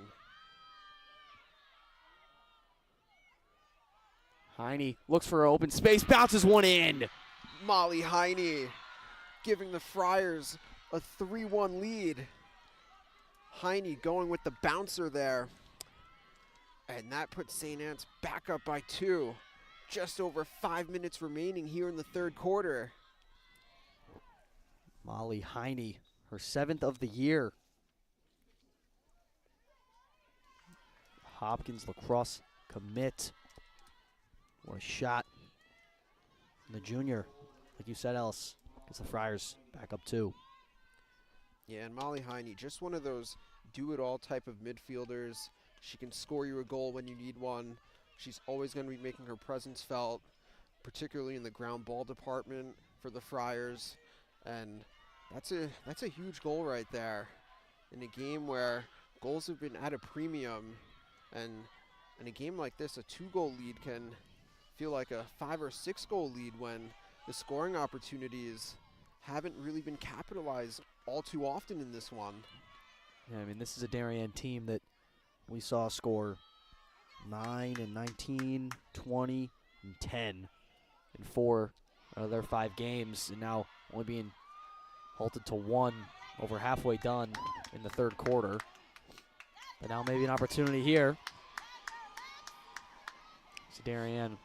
Speaker 1: Heine looks for an open space, bounces one in.
Speaker 2: Molly Heine giving the Friars a 3-1 lead. Heine going with the bouncer there. And that puts St. Anne's back up by 2. Just over 5 minutes remaining here in the third quarter.
Speaker 1: Molly Heine, her 7th of the year. Hopkins lacrosse commit. What a shot. And the junior, like you said, Ellis, gets the Friars back up 2.
Speaker 2: Yeah, and Molly Heine, just one of those do-it-all type of midfielders. She can score you a goal when you need one. She's always going to be making her presence felt, particularly in the ground ball department for the Friars. And that's a huge goal right there in a game where goals have been at a premium. And in a game like this, a 2-goal lead can feel like a 5 or 6 goal lead when the scoring opportunities haven't really been capitalized all too often in this one.
Speaker 1: Yeah, I mean, this is a Darien team that we saw score 9 and 19, 20 and 10 in 4 out of their 5 games, and now only being halted to 1 over halfway done in the third quarter. But now maybe an opportunity here. So Darien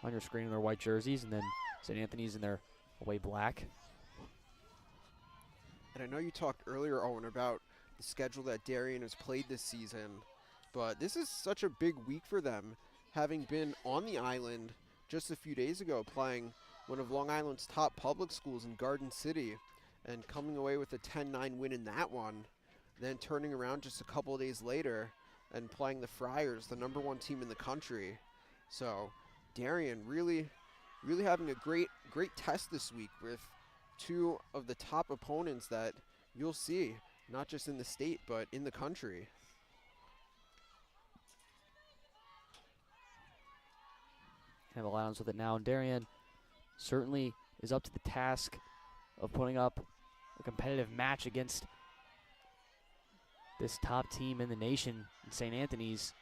Speaker 1: on your screen in their white jerseys, and then St. Anthony's in their away black.
Speaker 2: And I know you talked earlier, Owen, about the schedule that Darien has played this season, but this is such a big week for them, having been on the island just a few days ago playing one of Long Island's top public schools in Garden City and coming away with a 10-9 win in that one, then turning around just a couple of days later and playing the Friars, the #1 team in the country. So Darien really having a great test this week with 2 of the top opponents that you'll see, not just in the state, but in the country.
Speaker 1: Have allowance with it now, and Darien certainly is up to the task of putting up a competitive match against this top team in the nation in St. Anthony's.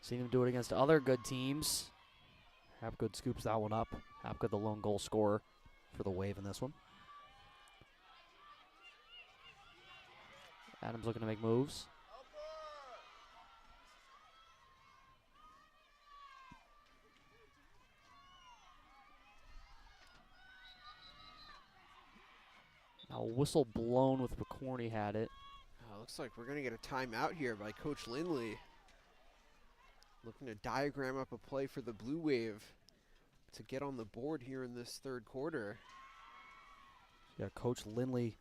Speaker 1: Seen them do it against other good teams. Hapgood scoops that one up. Hapgood the lone goal scorer for the Wave in this one. Adams looking to make moves. Now a whistle blown with McCorney had it.
Speaker 2: Looks like we're going to get a timeout here by Coach Lindley. Looking to diagram up a play for the Blue Wave to get on the board here in this third quarter.
Speaker 1: Yeah, Coach Lindley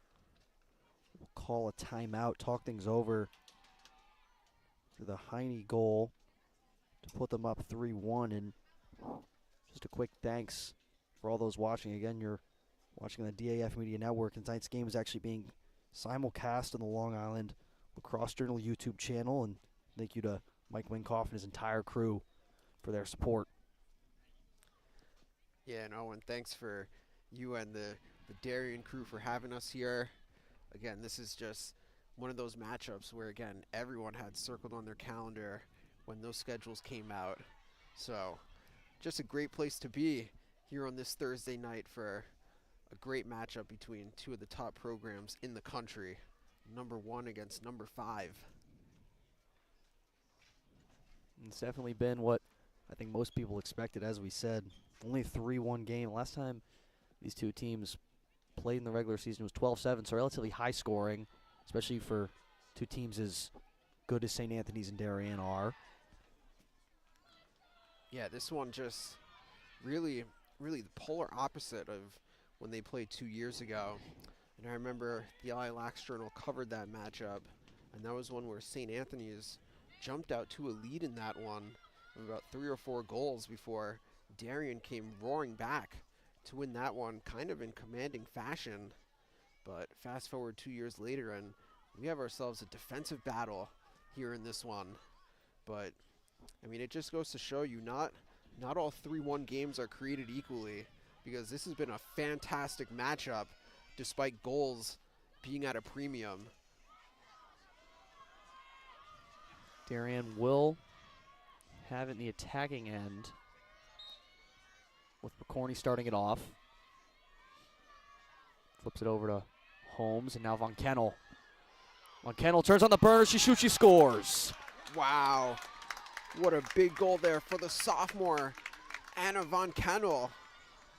Speaker 1: will call a timeout, talk things over to the Heine goal to put them up 3-1. And just a quick thanks for all those watching. Again, you're watching the DAF Media Network, and tonight's game is actually being simulcast on the Long Island Lacrosse Journal YouTube channel. And thank you to Mike Winkoff and his entire crew for their support.
Speaker 2: Yeah, and Owen, thanks for you and the Darien crew for having us here. Again, this is just one of those matchups where, again, everyone had circled on their calendar when those schedules came out. So just a great place to be here on this Thursday night for a great matchup between two of the top programs in the country, number 1 against number 5.
Speaker 1: It's definitely been what I think most people expected, as we said. Only a 3-1 game. Last time these two teams played in the regular season was 12-7, so relatively high scoring, especially for two teams as good as St. Anthony's and Darien are.
Speaker 2: Yeah, this one just really the polar opposite of when they played 2 years ago. And I remember the LA Lax Journal covered that matchup, and that was one where St. Anthony's jumped out to a lead in that one of about 3 or 4 goals before Darien came roaring back to win that one kind of in commanding fashion. But fast forward 2 years later, and we have ourselves a defensive battle here in this one. But I mean, it just goes to show you not all 3-1 games are created equally, because this has been a fantastic matchup despite goals being at a premium.
Speaker 1: Darien will have it in the attacking end with McCorney starting it off. Flips it over to Holmes, and now Von Kennel. Von Kennel turns on the burner, she shoots, she scores.
Speaker 2: Wow, what a big goal there for the sophomore, Anna Von Kennel.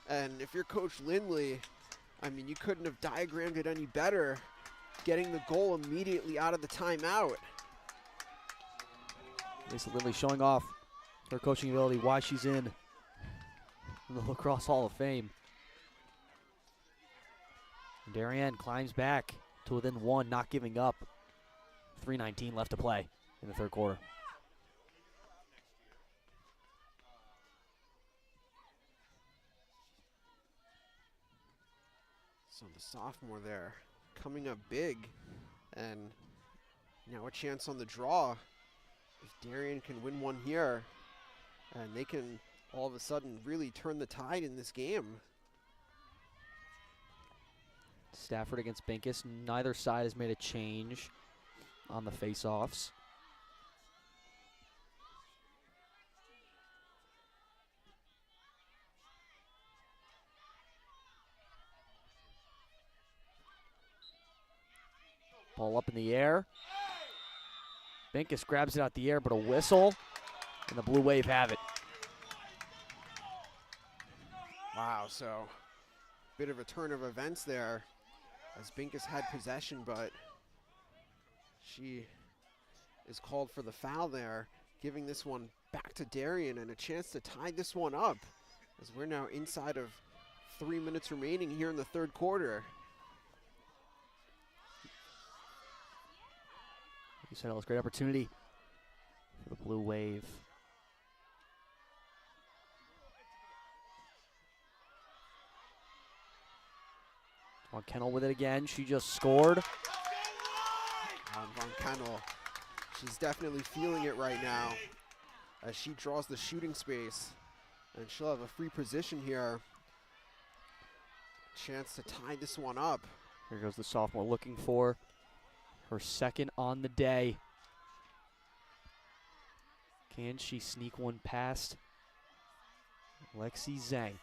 Speaker 2: And if you're Coach Lindley, I mean, you couldn't have diagrammed it any better, getting the goal immediately out of the timeout.
Speaker 1: Lisa Lindley showing off her coaching ability, why she's in the Lacrosse Hall of Fame. Darien climbs back to within 1, not giving up. 3:19 left to play in the third quarter.
Speaker 2: So the sophomore there coming up big, and now a chance on the draw. If Darien can win one here, and they can all of a sudden really turn the tide in this game.
Speaker 1: Stafford against Binkus. Neither side has made a change on the face-offs. Ball up in the air. Binkus grabs it out the air, but a whistle, and the Blue Wave have it.
Speaker 2: Wow, so bit of a turn of events there as Binkus had possession, but she is called for the foul there, giving this one back to Darien and a chance to tie this one up as we're now inside of 3 minutes remaining here in the third quarter.
Speaker 1: You said it was a great opportunity for the Blue Wave. Von Kennel with it again. She just scored.
Speaker 2: Von Kennel, she's definitely feeling it right now as she draws the shooting space, and she'll have a free position here. Chance to tie this one up.
Speaker 1: Here goes the sophomore looking for her second on the day. Can she sneak one past Lexi Zank.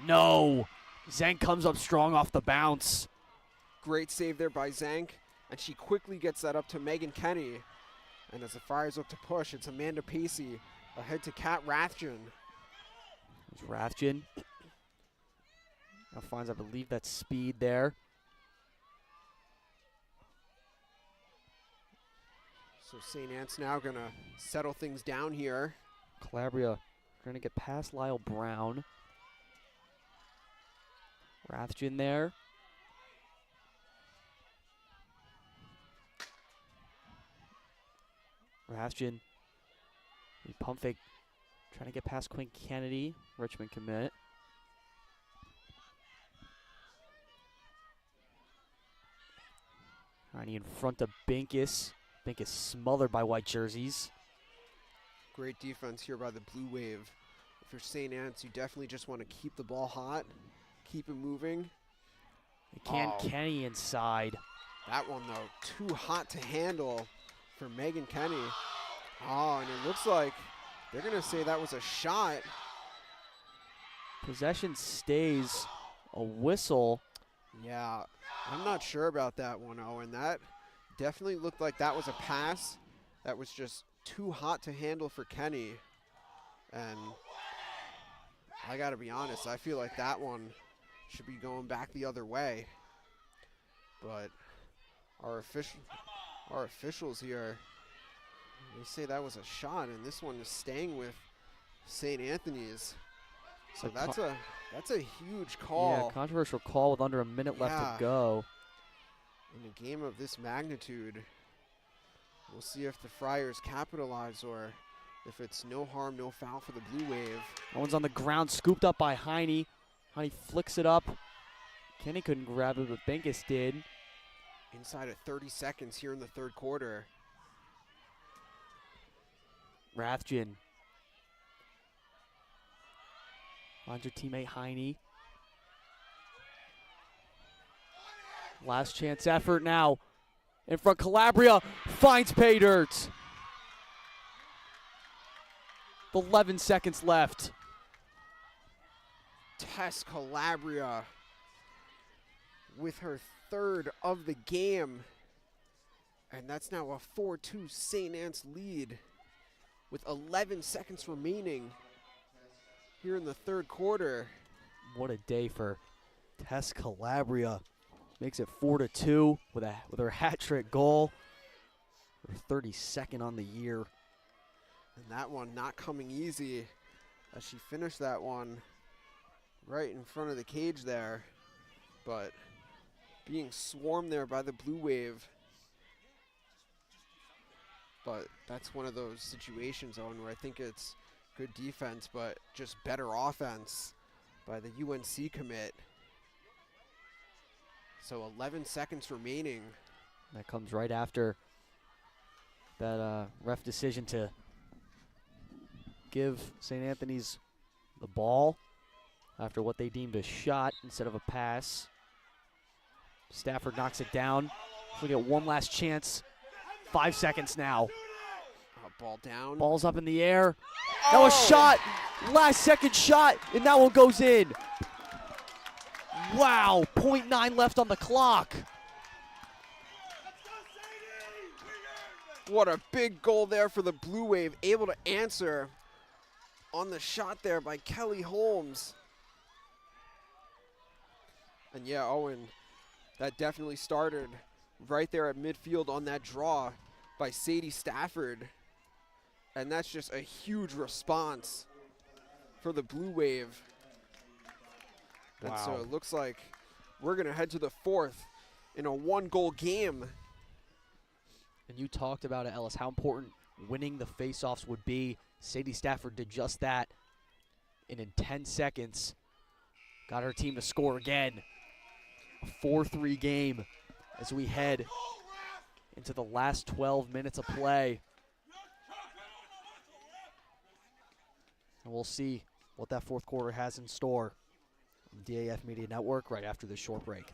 Speaker 1: No! Zank comes up strong off the bounce.
Speaker 2: Great save there by Zank, and she quickly gets that up to Megan Kenny. And as the Friars look to push, it's Amanda Pacey ahead to Kat Rathjen.
Speaker 1: There's Rathjen. Now finds, I believe, that speed there.
Speaker 2: So St. Anne's now going to settle things down here.
Speaker 1: Calabria trying to get past Lyle Brown. Rathjen there. Rathjen, pump fake, trying to get past Quinn Kennedy. Richmond commit. Heine in front of Binkus. Binkus smothered by white jerseys.
Speaker 2: Great defense here by the Blue Wave. If you're St. Anne's, you definitely just want to keep the ball hot, keep it moving.
Speaker 1: Kenny inside.
Speaker 2: That one, though, too hot to handle for Megan Kenny. Oh, and it looks like they're going to say that was a shot.
Speaker 1: Possession stays. A whistle.
Speaker 2: Yeah, I'm not sure about that one, Owen. That definitely looked like that was a pass that was just too hot to handle for Kenny. And I got to be honest, I feel like that one should be going back the other way. But our officials here, they say that was a shot, and this one is staying with St. Anthony's. So that's a huge call.
Speaker 1: Yeah, controversial call with under a minute left to go.
Speaker 2: In a game of this magnitude, we'll see if the Friars capitalize or if it's no harm, no foul for the Blue Wave.
Speaker 1: That one's on the ground, scooped up by Heine. Heine flicks it up. Kenny couldn't grab it, but Binkus did.
Speaker 2: Inside of 30 seconds here in the third quarter.
Speaker 1: Rathjen finds her teammate Heine. Last chance effort now. In front, Calabria finds pay dirt. 11 seconds left.
Speaker 2: Tess Calabria with her third of the game. And that's now a 4-2 St. Anne's lead with 11 seconds remaining here in the third quarter.
Speaker 1: What a day for Tess Calabria. Makes it 4-2 with her hat trick goal. Her 32nd on the year.
Speaker 2: And that one not coming easy as she finished that one right in front of the cage there. But being swarmed there by the Blue Wave. But that's one of those situations, Owen, where I think it's good defense, but just better offense by the UNC commit. So 11 seconds remaining.
Speaker 1: That comes right after that ref decision to give St. Anthony's the ball after what they deemed a shot instead of a pass. Stafford knocks it down. We get one last chance. 5 seconds now.
Speaker 2: Ball down.
Speaker 1: Ball's up in the air. That was shot. Last second shot, and that one goes in. Wow, 0.9 left on the clock.
Speaker 2: What a big goal there for the Blue Wave, able to answer on the shot there by Kelly Holmes. And yeah, Owen, that definitely started right there at midfield on that draw by Sadie Stafford. And that's just a huge response for the Blue Wave.
Speaker 1: Wow.
Speaker 2: And so it looks like we're going to head to the fourth in a 1-goal game.
Speaker 1: And you talked about it, Ellis, how important winning the faceoffs would be. Sadie Stafford did just that. And in 10 seconds, got her team to score again. A 4-3 game as we head into the last 12 minutes of play. And we'll see what that fourth quarter has in store. DAF Media Network right after this short break.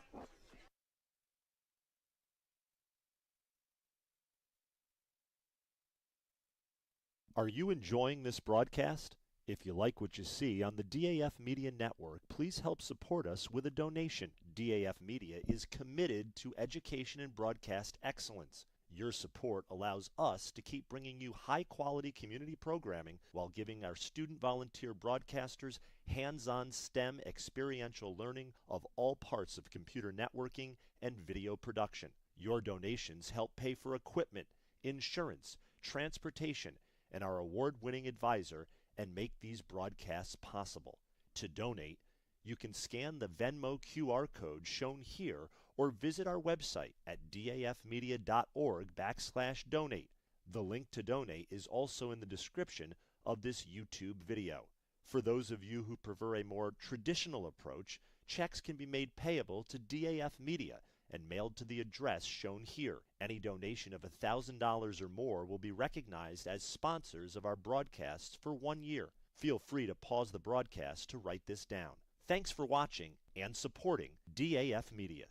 Speaker 3: Are you enjoying this broadcast? If you like what you see on the DAF Media Network, please help support us with a donation. DAF Media is committed to education and broadcast excellence. Your support allows us to keep bringing you high-quality community programming while giving our student volunteer broadcasters hands-on STEM experiential learning of all parts of computer networking and video production. Your donations help pay for equipment, insurance, transportation, and our award-winning advisor, and make these broadcasts possible. To donate, you can scan the Venmo QR code shown here or visit our website at dafmedia.org/donate. The link to donate is also in the description of this YouTube video. For those of you who prefer a more traditional approach, checks can be made payable to DAF Media and mailed to the address shown here. Any donation of $1,000 or more will be recognized as sponsors of our broadcasts for 1 year. Feel free to pause the broadcast to write this down. Thanks for watching and supporting DAF Media.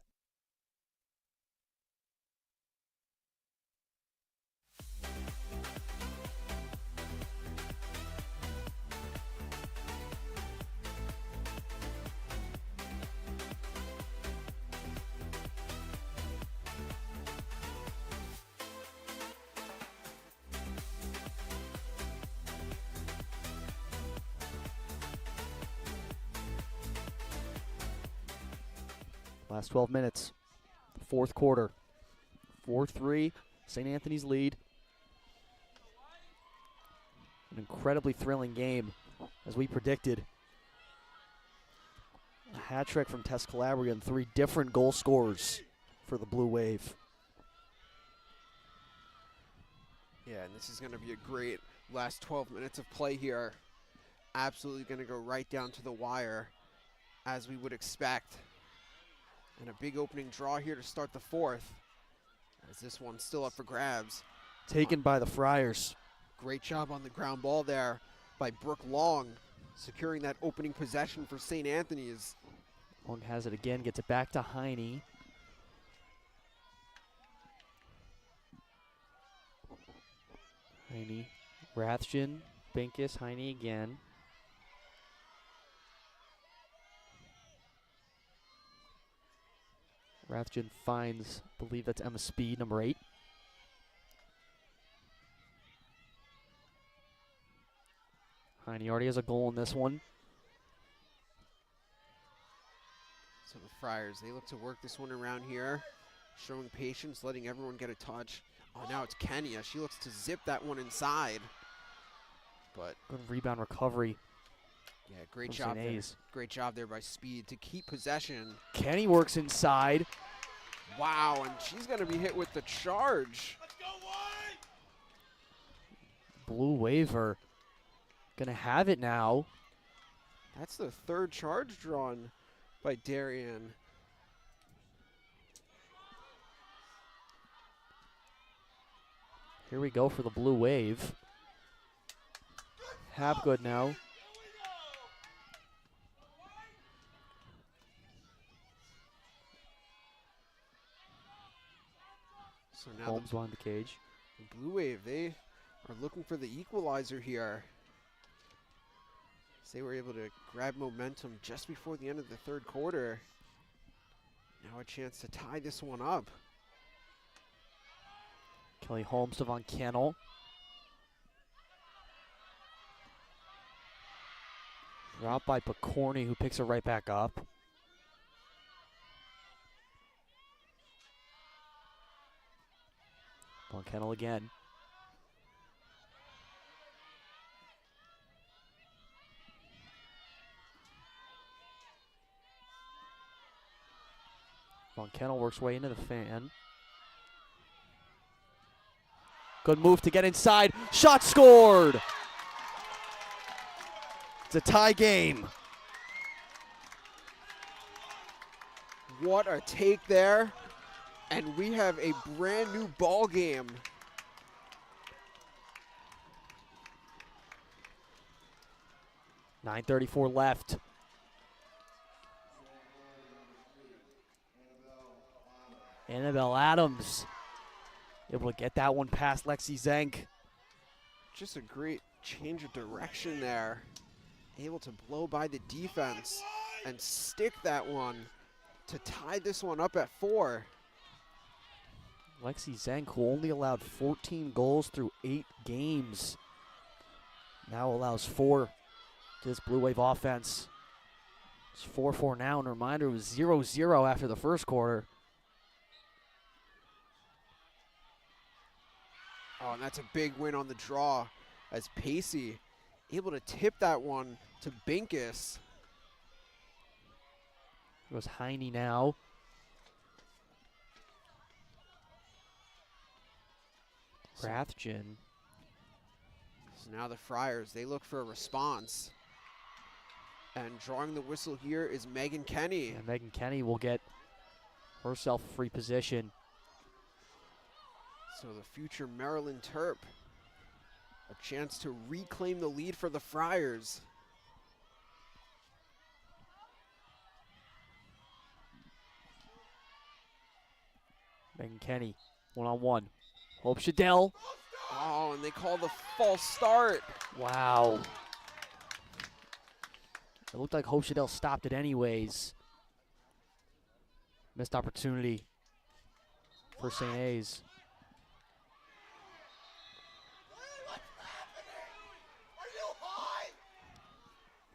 Speaker 1: Last 12 minutes, fourth quarter, 4-3, St. Anthony's lead. An incredibly thrilling game, as we predicted. A hat trick from Tess Calabria and 3 different goal scorers for the Blue Wave.
Speaker 2: Yeah, and this is going to be a great last 12 minutes of play here. Absolutely going to go right down to the wire, as we would expect. And a big opening draw here to start the fourth, as this one's still up for grabs.
Speaker 1: Taken by the Friars.
Speaker 2: Great job on the ground ball there by Brooke Long, securing that opening possession for St. Anthony's.
Speaker 1: Long has it again, gets it back to Heine. Heine, Rathjen, Binkus, Heine again. Rathjen finds, I believe that's Emma Speed, number 8. Heine already has a goal in this one.
Speaker 2: So the Friars, they look to work this one around here, showing patience, letting everyone get a touch. Oh, now it's Kenya. She looks to zip that one inside. But
Speaker 1: Good rebound recovery.
Speaker 2: yeah, great
Speaker 1: from
Speaker 2: job
Speaker 1: St.
Speaker 2: there.
Speaker 1: A's.
Speaker 2: Great job there by Speed to keep possession.
Speaker 1: Kenny works inside.
Speaker 2: Wow, and she's going to be hit with the charge.
Speaker 1: Blue Wave are gonna have it now.
Speaker 2: That's the third charge drawn by Darien.
Speaker 1: Here we go for the Blue Wave. Hapgood now.
Speaker 2: So now
Speaker 1: Holmes behind the cage.
Speaker 2: the Blue Wave, they are looking for the equalizer here. They were able to grab momentum just before the end of the third quarter. Now a chance to tie this one up.
Speaker 1: Kelly Holmes to Von Kennel. Dropped by Picorni, who picks it right back up. Von Kennel again. Von Kennel works way into the fan. Good move to get inside. Shot scored! It's a tie game.
Speaker 2: What a take there. And we have a brand new ball game.
Speaker 1: .9:34 left. Annabelle Adams able to get that one past Lexi Zenk.
Speaker 2: Just a great change of direction there. Able to blow by the defense and stick that one to tie this one up at 4.
Speaker 1: Lexi Zeng, who only allowed 14 goals through 8 games, now allows 4 to this Blue Wave offense. It's 4-4 now, and a reminder, it was 0-0 after the first quarter.
Speaker 2: Oh, and that's a big win on the draw as Pacey able to tip that one to Binkus.
Speaker 1: Goes Heine now. Rathjen.
Speaker 2: So now the Friars, they look for a response. And drawing the whistle here is Megan Kenny.
Speaker 1: And Megan Kenny will get herself a free position.
Speaker 2: So the future Maryland Terp, a chance to reclaim the lead for the Friars.
Speaker 1: Megan Kenny, one-on-one. Hope Shadell.
Speaker 2: Oh, and they call the false start.
Speaker 1: Wow. It looked like Hope Shadell stopped it anyways. Missed opportunity for St. A's.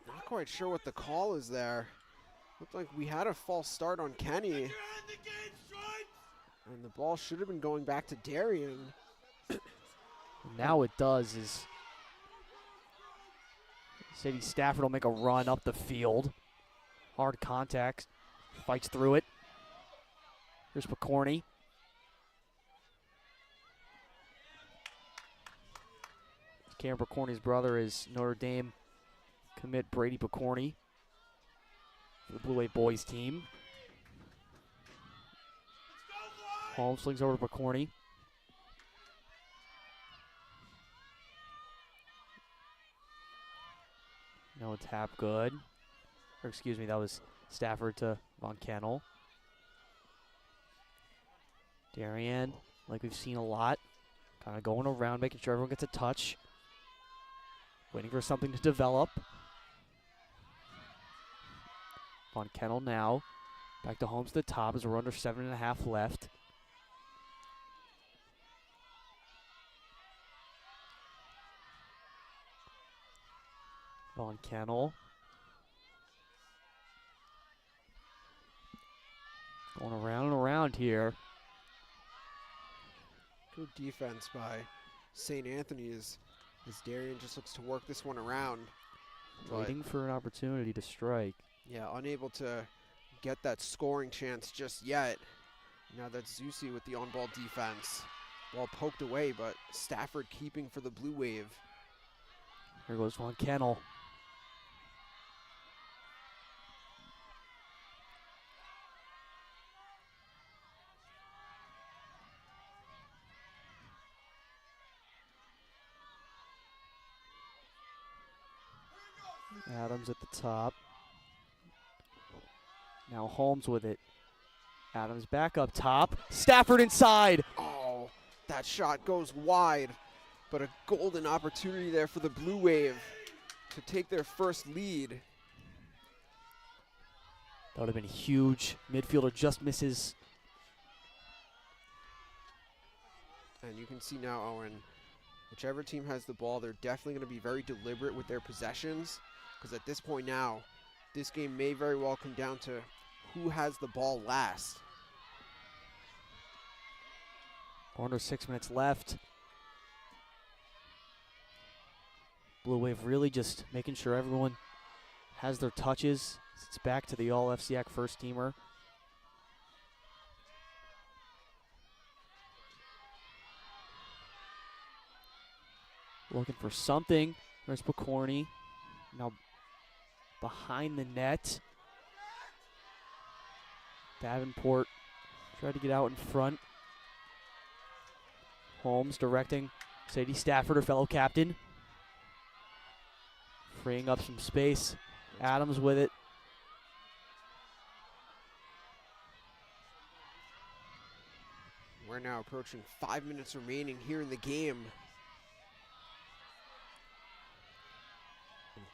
Speaker 2: Not quite sure what the call is there. Looked like we had a false start on Kenny. And the ball should have been going back to Darien.
Speaker 1: Now it does is Sadie Stafford will make a run up the field. Hard contact. Fights through it. Here's Picorni. Cameron Picorni's brother is Notre Dame commit Brady Picorni for the Blue Wave boys team. Holmes slings over to Picorni. No tap, good. Or excuse me, that was Stafford to Von Kennel. Darien, like we've seen a lot, kind of going around, making sure everyone gets a touch. Waiting for something to develop. Von Kennel now. Back to Holmes to the top as we're under 7.5 left. Von Kennel. Going around and around here.
Speaker 2: Good defense by St. Anthony's as Darien just looks to work this one around.
Speaker 1: Waiting for an opportunity to strike.
Speaker 2: Yeah, unable to get that scoring chance just yet. Now that's Zusi with the on-ball defense. Ball poked away, but Stafford keeping for the Blue Wave.
Speaker 1: Here goes Von Kennel. Adams at the top. Now Holmes with it. Adams back up top. Stafford inside.
Speaker 2: Oh, that shot goes wide, but a golden opportunity there for the Blue Wave to take their first lead.
Speaker 1: That would have been huge. Midfielder just misses.
Speaker 2: And you can see now, Owen, whichever team has the ball, they're definitely going to be very deliberate with their possessions, because at this point now, this game may very well come down to who has the ball last.
Speaker 1: Under 6 minutes left. Blue Wave really just making sure everyone has their touches. It's back to the all-FCAC first teamer. Looking for something. There's Picorni. Now behind the net. Davenport tried to get out in front. Holmes directing Sadie Stafford, her fellow captain. Freeing up some space. Adams with it.
Speaker 2: We're now approaching 5 minutes remaining here in the game.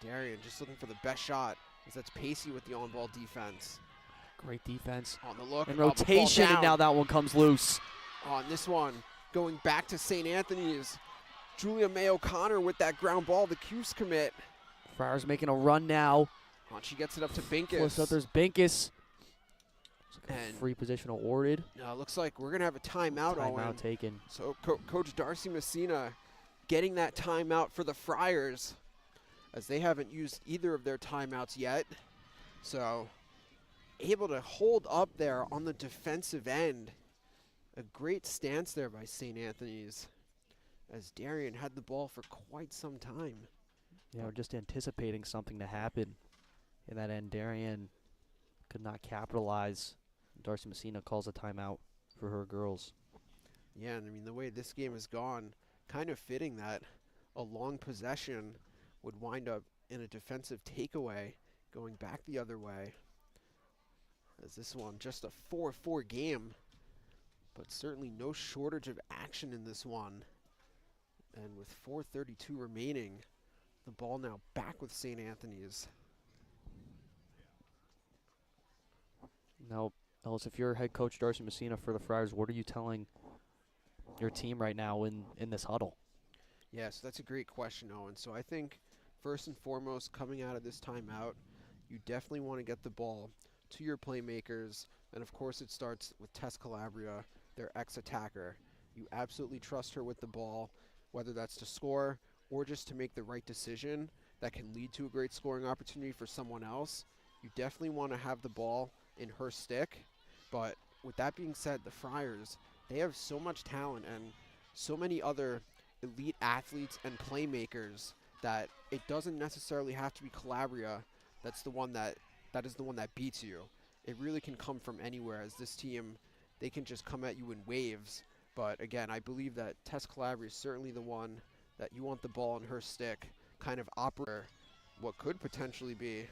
Speaker 2: Darien just looking for the best shot, as that's Pacey with the on-ball defense.
Speaker 1: Great defense.
Speaker 2: On the look.
Speaker 1: And
Speaker 2: Oh, the ball
Speaker 1: rotation, and
Speaker 2: down.
Speaker 1: now that one comes loose.
Speaker 2: On this one, going back to St. Anthony's. Julia May O'Connor with that ground ball, the Cuse commit.
Speaker 1: Friars making a run now.
Speaker 2: She gets it up to
Speaker 1: Close
Speaker 2: Binkus.
Speaker 1: up, there's Binkus.
Speaker 2: And
Speaker 1: Free position awarded.
Speaker 2: looks like we're going to have a timeout, Owen.
Speaker 1: Timeout taken.
Speaker 2: So Coach Darcy Messina getting that timeout for the Friars, as they haven't used either of their timeouts yet. So able to hold up there on the defensive end. A great stance there by St. Anthony's, as Darien had the ball for quite some time.
Speaker 1: Yeah, we're just anticipating something to happen in that end. Darien could not capitalize. Darcy Messina calls a timeout for her girls.
Speaker 2: Yeah, and I mean, the way this game has gone, kind of fitting that a long possession would wind up in a defensive takeaway going back the other way. As this one, just a 4-4 game, but certainly no shortage of action in this one. And with 4:32 remaining, the ball now back with St. Anthony's.
Speaker 1: Now, Ellis, if you're head coach Darcy Messina for the Friars, what are you telling your team right now in this huddle?
Speaker 2: Yes, that's a great question, Owen. So I think first and foremost, coming out of this timeout, you definitely want to get the ball to your playmakers. And of course it starts with Tess Calabria, their ex-attacker. You absolutely trust her with the ball, whether that's to score or just to make the right decision that can lead to a great scoring opportunity for someone else. You definitely want to have the ball in her stick. But with that being said, the Friars, they have so much talent and so many other elite athletes and playmakers that it doesn't necessarily have to be Calabria that is the one that beats you. It really can come from anywhere, as this team, they can just come at you in waves. But again, I believe that Tess Calabria is certainly the one that you want the ball in her stick, kind of operate what could potentially be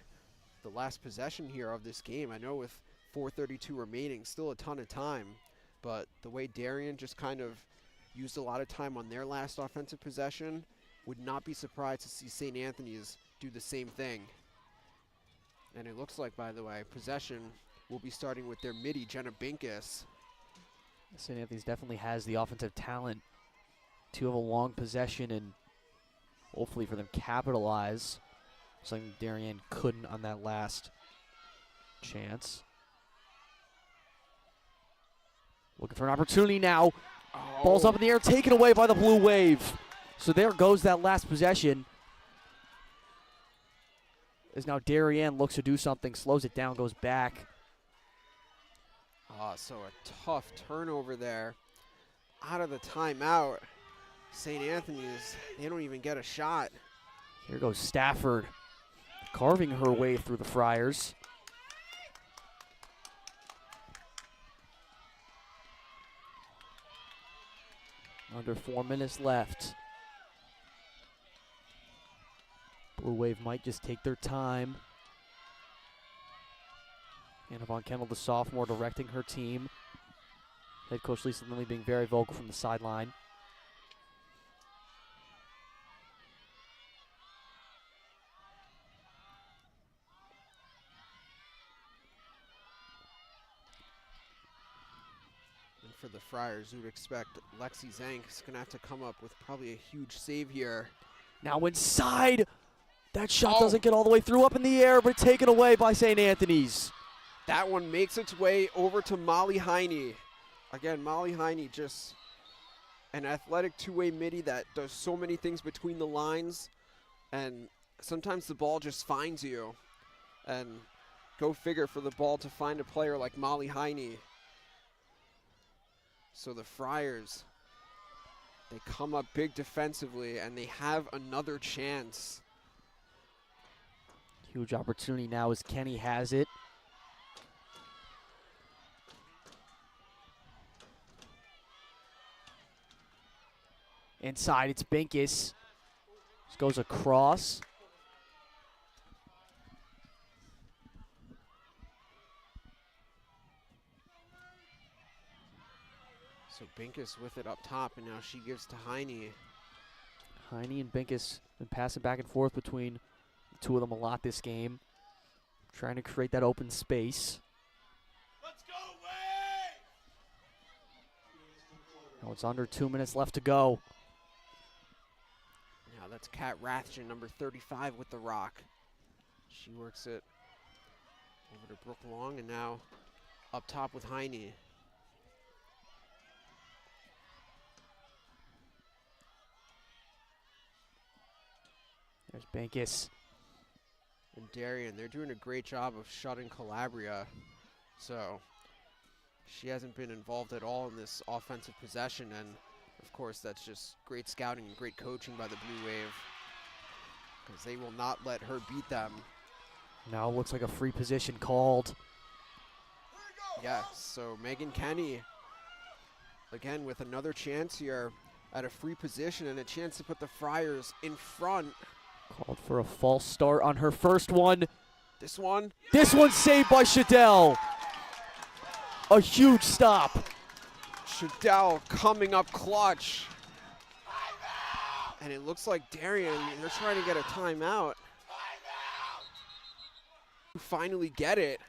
Speaker 2: the last possession here of this game. I know with 4:32 remaining, still a ton of time, but the way Darien just kind of used a lot of time on their last offensive possession, would not be surprised to see St. Anthony's do the same thing. And it looks like, by the way, possession will be starting with their midi, Jenna Binkus.
Speaker 1: St. Anthony's definitely has the offensive talent to have a long possession and hopefully for them capitalize. Something Darien couldn't on that last chance. Looking for an opportunity now.
Speaker 2: Oh.
Speaker 1: Ball's up in the air, taken away by the Blue Wave. So there goes that last possession. As now Darien looks to do something, slows it down, goes back.
Speaker 2: So a tough turnover there. Out of the timeout, St. Anthony's, they don't even get a shot.
Speaker 1: Here goes Stafford, carving her way through the Friars. Under 4 minutes left. Blue Wave might just take their time. Anna Von Kendall, the sophomore, directing her team. Head coach Lisa Lindley being very vocal from the sideline.
Speaker 2: And for the Friars, you would expect Lexi Zank is going to have to come up with probably a huge save here.
Speaker 1: Now inside. That shot doesn't get all the way through, up in the air, but taken away by St. Anthony's.
Speaker 2: That one makes its way over to Molly Heine. Again, Molly Heine, just an athletic two-way midi that does so many things between the lines. And sometimes the ball just finds you. And go figure for the ball to find a player like Molly Heine. So the Friars, they come up big defensively, and they have another chance.
Speaker 1: Huge opportunity now as Kenny has it. Inside, it's Binkus. This goes across.
Speaker 2: So Binkus with it up top, and now she gives to Heine.
Speaker 1: Heine and Binkus been passing back and forth between Two of them a lot this game. Trying to create that open space.
Speaker 4: Let's go, Wade!
Speaker 1: Now it's under 2 minutes left to go.
Speaker 2: Now that's Kat Rathjen, number 35 with the rock. She works it over to Brooke Long, and now up top with Heine.
Speaker 1: There's Bankus.
Speaker 2: And Darien, they're doing a great job of shutting Calabria. So she hasn't been involved at all in this offensive possession, and of course that's just great scouting and great coaching by the Blue Wave, because they will not let her beat them.
Speaker 1: Now it looks like a free position called.
Speaker 2: Yes, so Megan Kenny, again with another chance here at a free position and a chance to put the Friars in front.
Speaker 1: Called for a false start on her first one.
Speaker 2: This one,
Speaker 1: This one's saved by Shadell. A huge stop.
Speaker 2: Shadell coming up clutch. And it looks like Darien, they're trying to get a timeout. Finally get it.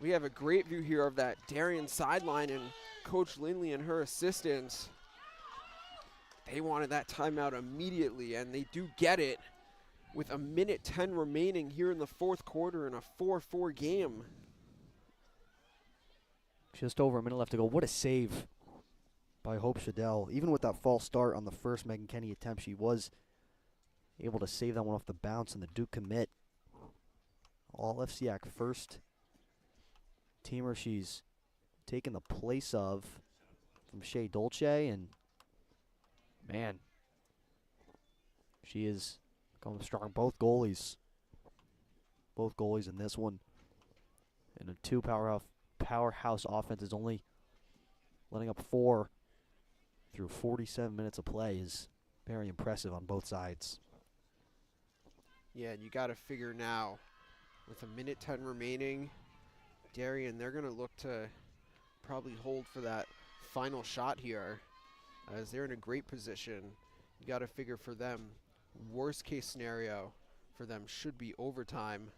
Speaker 2: We have a great view here of that Darien sideline, and Coach Lindley and her assistants, they wanted that timeout immediately, and they do get it with 1:10 remaining here in the fourth quarter in a 4-4 game.
Speaker 1: Just over a minute left to go. What a save by Hope Shadell. Even with that false start on the first Megan Kenny attempt, she was able to save that one off the bounce and the Duke commit. All FCIAC first teamer she's taken the place of from Shea Dolce, and man, she is going strong. Both goalies in this one. And a two powerhouse offense is only letting up 4 through 47 minutes of play is very impressive on both sides.
Speaker 2: Yeah, and you got to figure now, with 1:10 remaining, Darien, they're going to look to probably hold for that final shot here, as they're in a great position. You got to figure for them, worst case scenario for them should be overtime.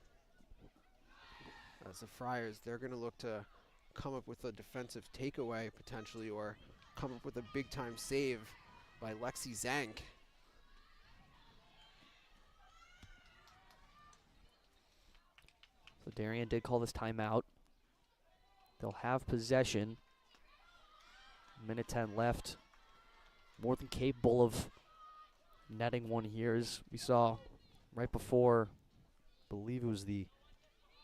Speaker 2: As the Friars, they're going to look to come up with a defensive takeaway potentially, or come up with a big time save by Lexi Zank.
Speaker 1: So Darien did call this timeout. They'll have possession. 1:10 left. More than capable of netting one here, as we saw right before, I believe it was the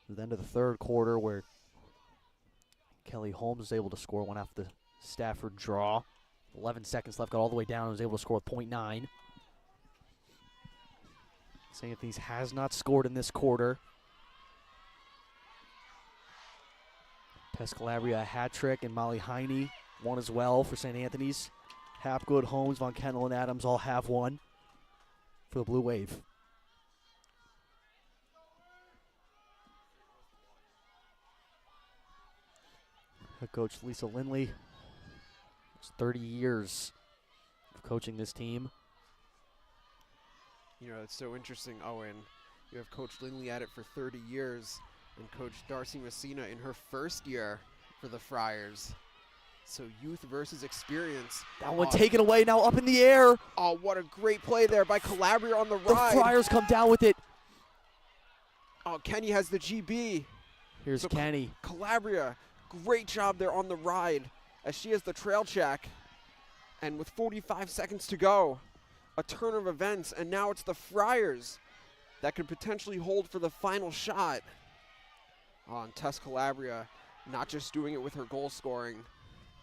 Speaker 1: end of the third quarter, where Kelly Holmes was able to score one after the Stafford draw. 11 seconds left, got all the way down, and was able to score with .9. St. Anthony's has not scored in this quarter. Tess Calabria a hat trick, and Molly Heine one as well for St. Anthony's. Hapgood, Holmes, Von Kendall, and Adams all have one for the Blue Wave. Head coach Lisa Lindley, it's 30 years of coaching this team.
Speaker 2: You know, it's so interesting, Owen. You have Coach Lindley at it for 30 years, and Coach Darcy Messina in her first year for the Friars. So youth versus experience.
Speaker 1: That one taken away, now up in the air.
Speaker 2: Oh, what a great play there by Calabria on the
Speaker 1: The
Speaker 2: ride.
Speaker 1: Friars come down with it.
Speaker 2: Oh, Kenny has the GB.
Speaker 1: Here's
Speaker 2: So
Speaker 1: Kenny.
Speaker 2: Calabria, great job there on the ride, as she has the trail check. And with 45 seconds to go, a turn of events, and now it's the Friars that could potentially hold for the final shot. On Tess Calabria, not just doing it with her goal scoring,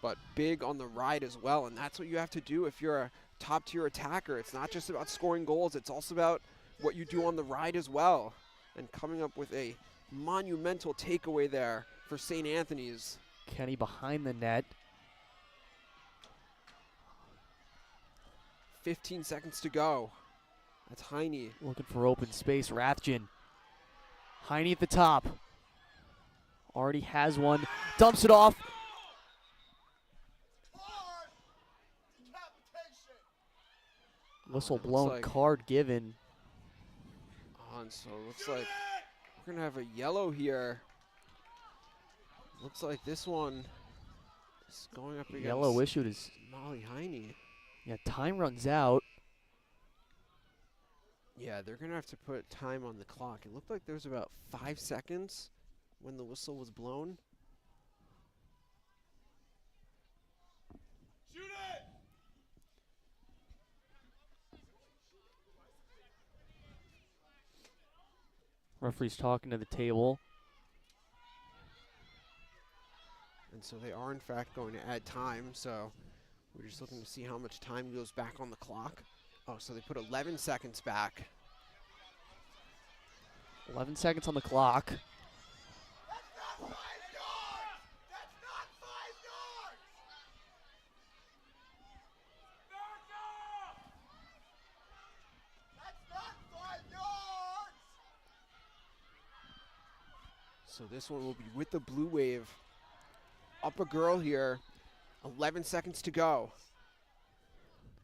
Speaker 2: but big on the ride as well. And that's what you have to do if you're a top-tier attacker. It's not just about scoring goals, it's also about what you do on the ride as well. And coming up with a monumental takeaway there for St. Anthony's.
Speaker 1: Kenny behind the net.
Speaker 2: 15 seconds to go. That's Heine.
Speaker 1: Looking for open space. Rathjen. Heine at the top. Already has one. Dumps it off. Whistle blown,
Speaker 2: like
Speaker 1: card given.
Speaker 2: on. So it looks like we're going to have a yellow here. Looks like this one is going up against
Speaker 1: Yellow issued is,
Speaker 2: Molly Heine.
Speaker 1: yeah, time runs out.
Speaker 2: Yeah, they're going to have to put time on the clock. It looked like there was about 5 seconds when the whistle was blown.
Speaker 4: Shoot it!
Speaker 1: Referee's talking to the table.
Speaker 2: And so they are, in fact, going to add time. So we're just looking to see how much time goes back on the clock. Oh, so they put 11 seconds back.
Speaker 1: 11 seconds on the clock.
Speaker 4: That's not 5 yards! That's not 5 yards! America! That's not 5 yards!
Speaker 2: So this one will be with the Blue Wave. Up a girl here. 11 seconds to go.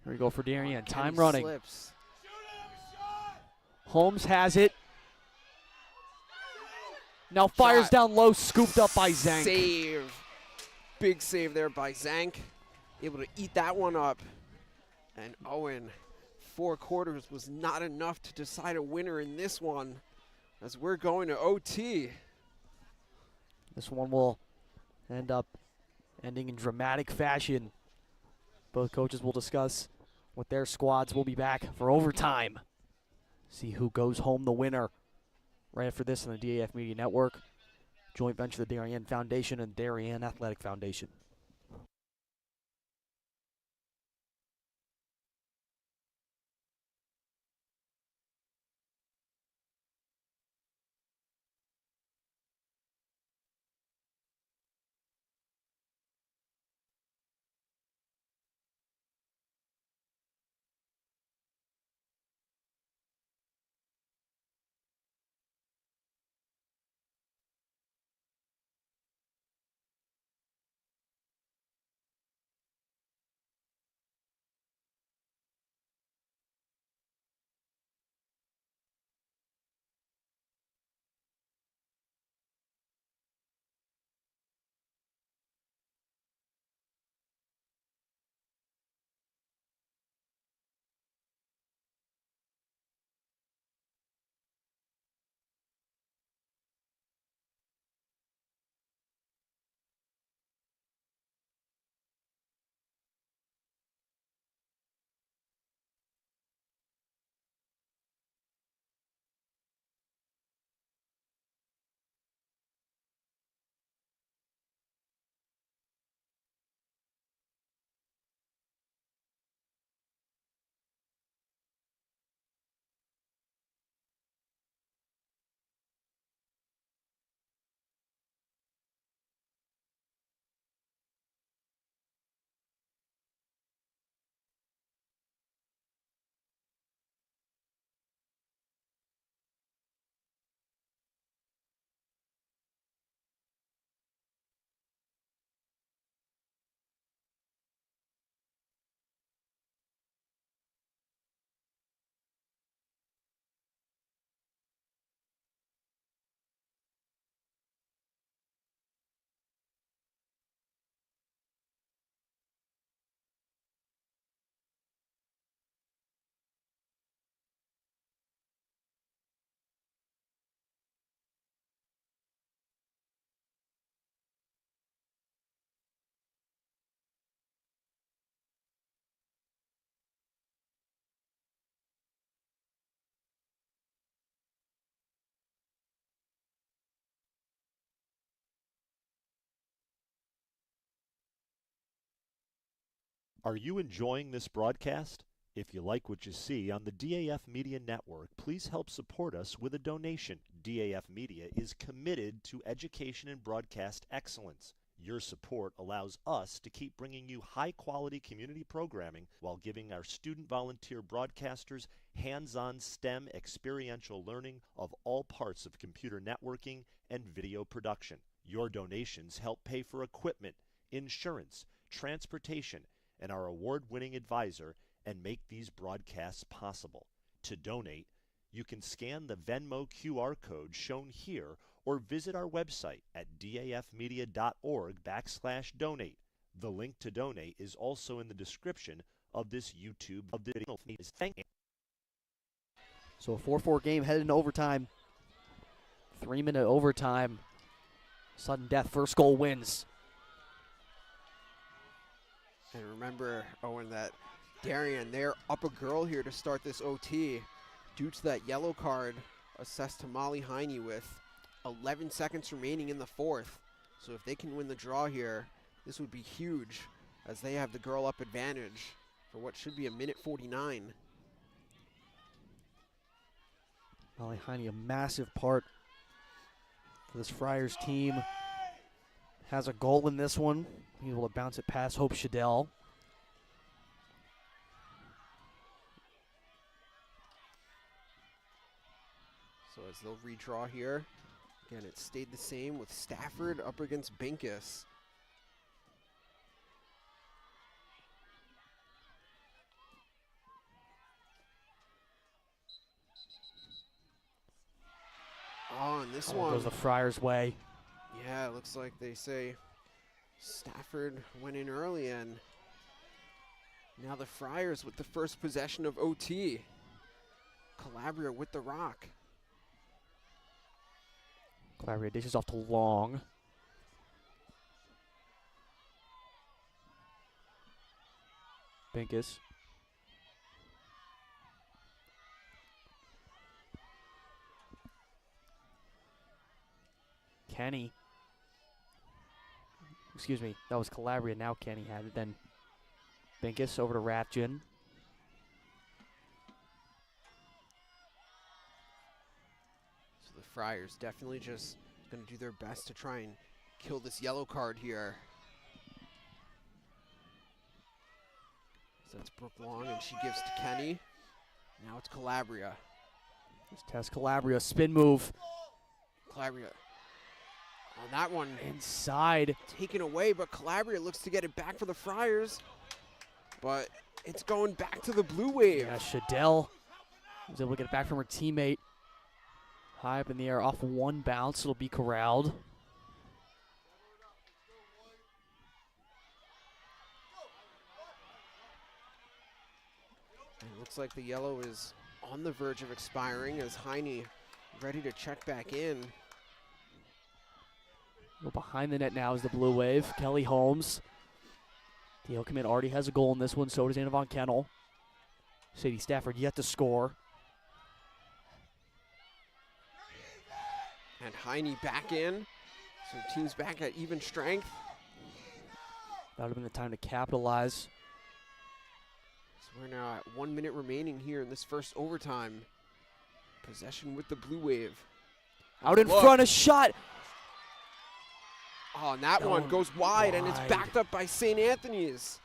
Speaker 1: Here we go for Darien. Time
Speaker 2: Kenny
Speaker 1: running.
Speaker 2: Slips.
Speaker 4: Shoot it, have a shot!
Speaker 1: Holmes has it. Now fires
Speaker 2: Shot.
Speaker 1: down low, scooped up by Zank.
Speaker 2: Save. Big save there by Zank. Able to eat that one up. And Owen, 4 quarters was not enough to decide a winner in this one, as we're going to OT.
Speaker 1: This one will end up ending in dramatic fashion. Both coaches will discuss what their squads will be back for overtime. See who goes home the winner. Right after this on the DAF Media Network, joint venture of the Darien Foundation and Darien Athletic Foundation.
Speaker 3: Are you enjoying this broadcast? If you like what you see on the DAF Media Network, please help support us with a donation. DAF Media is committed to education and broadcast excellence. Your support allows us to keep bringing you high-quality community programming while giving our student volunteer broadcasters hands-on STEM experiential learning of all parts of computer networking and video production. Your donations help pay for equipment, insurance, transportation, and our award-winning advisor, and make these broadcasts possible. To donate, You can scan the Venmo QR code shown here or visit our website at dafmedia.org/donate. The link to donate is also in the description of this YouTube video. Thank you.
Speaker 1: So a 4-4 game headed into overtime. 3-minute overtime. Sudden death, first goal wins.
Speaker 2: And remember, Owen, that Darien, they're up a girl here to start this OT due to that yellow card assessed to Molly Heine with 11 seconds remaining in the fourth. So if they can win the draw here, this would be huge as they have the girl up advantage for what should be a minute 49.
Speaker 1: Molly Heine, a massive part for this Friars team. Has a goal in this one. Able to bounce it past Hope Shadell.
Speaker 2: So as they'll redraw here, again, it stayed the same with Stafford up against Binkus. Oh, and this one
Speaker 1: Goes the Friars' way.
Speaker 2: Yeah, it looks like they say Stafford went in early, and now the Friars with the first possession of OT. Calabria with the rock.
Speaker 1: Calabria dishes off to Long. Binkus. Kenny. Excuse me, that was Calabria. Now Kenny had it. Then Binkus over to Rathjen.
Speaker 2: So the Friars definitely just going to do their best to try and kill this yellow card here. So it's Brooke Long, and she gives to Kenny. Now it's Calabria.
Speaker 1: Let's test Calabria. Spin move.
Speaker 2: Calabria on that one.
Speaker 1: Inside.
Speaker 2: Taken away, but Calabria looks to get it back for the Friars. But it's going back to the Blue Wave.
Speaker 1: Yeah, Shadell was able to get it back from her teammate. High up in the air off one bounce. It'll be corralled.
Speaker 2: And it looks like the yellow is on the verge of expiring as Heine ready to check back in.
Speaker 1: Well, behind the net now is the Blue Wave. Kelly Holmes. Dale Commit already has a goal in this one. So does Anna Von Kennel. Sadie Stafford yet to score.
Speaker 2: And Heine back in. So team's back at even strength.
Speaker 1: That would have been the time to capitalize.
Speaker 2: So we're now at 1 minute remaining here in this first overtime. Possession with the Blue Wave.
Speaker 1: Out in front, a shot.
Speaker 2: Oh, and that one goes wide, and it's backed up by St. Anthony's.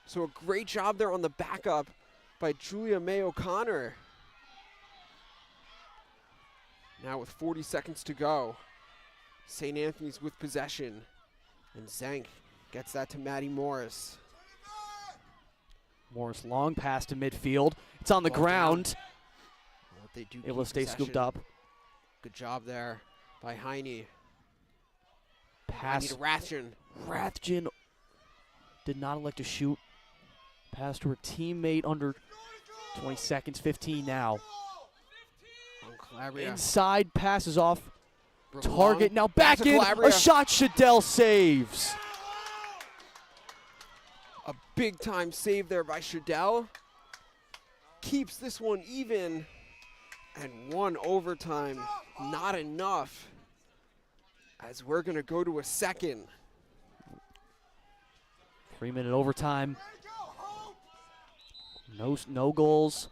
Speaker 2: So a great job there on the backup by Julia May O'Connor. Now with 40 seconds to go, St. Anthony's with possession, and Zank gets that to Maddie Morris.
Speaker 1: Morris long pass to midfield. It's on the ground.
Speaker 2: Well, they do
Speaker 1: Able to stay
Speaker 2: possession.
Speaker 1: scooped up.
Speaker 2: Good job there by Heine.
Speaker 1: Pass.
Speaker 2: Heine to Rathjen.
Speaker 1: Rathjen did not elect to shoot. Pass to her teammate under 20 seconds, 15 now.
Speaker 2: On Calabria.
Speaker 1: Inside, passes off.
Speaker 2: Brooke
Speaker 1: Target
Speaker 2: Long.
Speaker 1: now back
Speaker 2: to
Speaker 1: in.
Speaker 2: Calabria.
Speaker 1: A shot Shadell saves.
Speaker 2: A big time save there by Shadell. Keeps this one even. And one overtime, not enough. As we're going to go to a second.
Speaker 1: 3-minute overtime. No goals.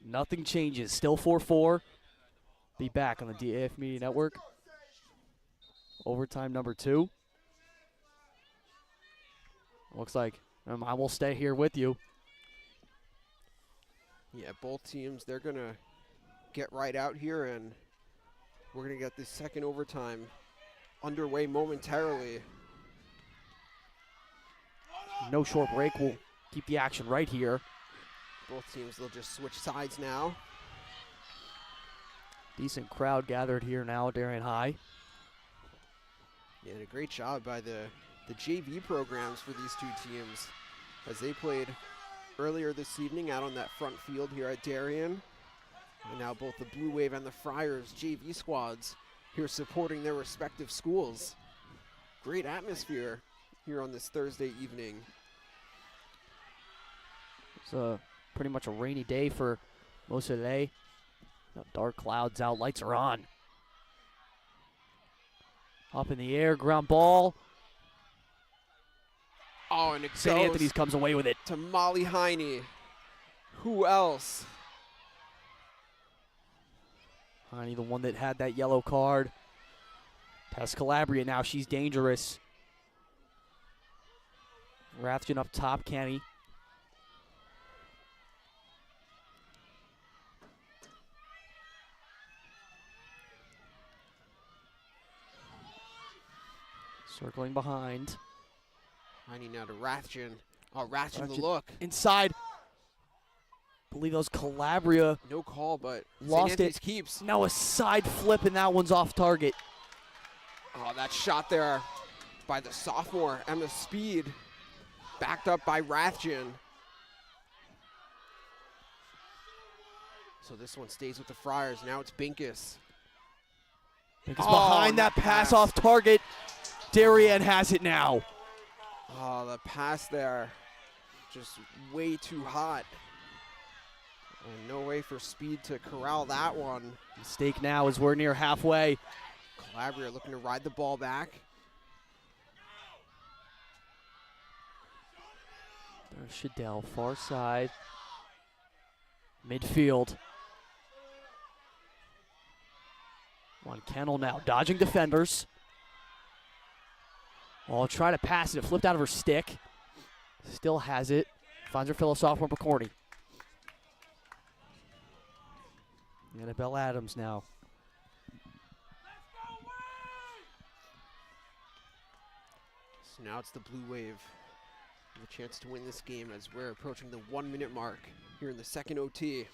Speaker 1: Nothing changes. Still 4-4. Be back on the DAF Media Network. Overtime number 2. Looks like I will stay here with you.
Speaker 2: Yeah, both teams, they're going to get right out here, and we're going to get this second overtime underway momentarily.
Speaker 1: No short break. We'll keep the action right here.
Speaker 2: Both teams, they'll just switch sides now.
Speaker 1: Decent crowd gathered here now at Darien High.
Speaker 2: Yeah, and a great job by the JV programs for these two teams as they played earlier this evening out on that front field here at Darien. And now both the Blue Wave and the Friars JV squads here supporting their respective schools. Great atmosphere here on this Thursday evening.
Speaker 1: It's pretty much a rainy day for most of the day. Dark clouds out, lights are on. Up in the air, ground ball.
Speaker 2: Oh, and it
Speaker 1: St.
Speaker 2: goes
Speaker 1: Anthony's comes away with it.
Speaker 2: to Molly Heine. Who else?
Speaker 1: Heine, the one that had that yellow card. Past Calabria now, she's dangerous. Rathjen up top, Kenny. Circling behind.
Speaker 2: Heine now to Rathjen. Oh, Rathjen the look.
Speaker 1: Inside. Believe that was Calabria.
Speaker 2: No call, but
Speaker 1: Lost
Speaker 2: St. Anthony's
Speaker 1: it.
Speaker 2: keeps.
Speaker 1: Now a side flip, and that one's off target.
Speaker 2: Oh, that shot there by the sophomore, Emma Speed, backed up by Rathjen. So this one stays with the Friars. Now it's Binkus.
Speaker 1: Because behind that pass off target, Darien has it now.
Speaker 2: Oh, the pass there, just way too hot. And no way for Speed to corral that one.
Speaker 1: Mistake now as we're near halfway.
Speaker 2: Calabria looking to ride the ball back.
Speaker 1: There's Shadell, far side. Midfield. On Kennel now, dodging defenders. Oh, try to pass it. It flipped out of her stick. Still has it. Finds her fellow sophomore McCorney. Annabelle Adams now.
Speaker 2: So now it's the Blue Wave with a chance to win this game as we're approaching the 1 minute mark here in the second OT.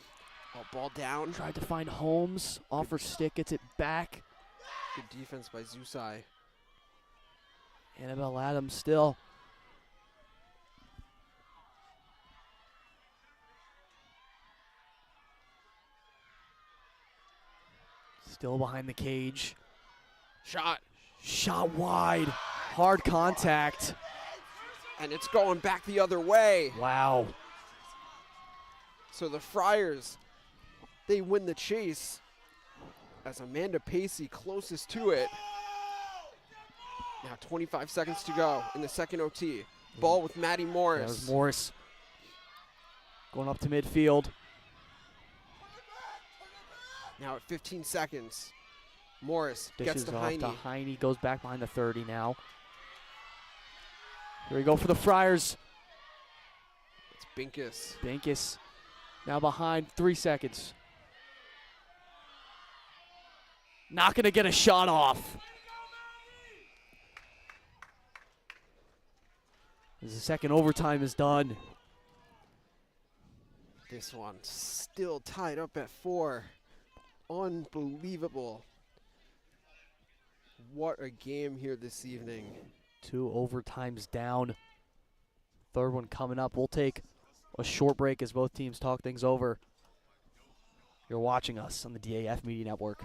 Speaker 2: Oh, ball down.
Speaker 1: Tried to find Holmes. Off her stick, gets it back.
Speaker 2: Good defense by Zusai.
Speaker 1: Annabelle Adams still. Still behind the cage.
Speaker 2: Shot.
Speaker 1: Shot wide. Hard contact.
Speaker 2: And it's going back the other way.
Speaker 1: Wow.
Speaker 2: So the Friars, they win the chase as Amanda Pacey closest to it. Now 25 seconds to go in the second OT. Ball with Maddie Morris.
Speaker 1: There's Morris. Going up to midfield.
Speaker 2: Now at 15 seconds. Morris
Speaker 1: Dishes
Speaker 2: gets to
Speaker 1: off
Speaker 2: Heine.
Speaker 1: to Heine. Goes back behind the 30 now. Here we go for the Friars.
Speaker 2: It's Binkus.
Speaker 1: Binkus now behind 3 seconds. Not going to get a shot off. As the second overtime is done.
Speaker 2: This one still tied up at 4. Unbelievable. What a game here this evening.
Speaker 1: 2 overtimes down. Third one coming up. We'll take a short break as both teams talk things over. You're watching us on the DAF Media Network.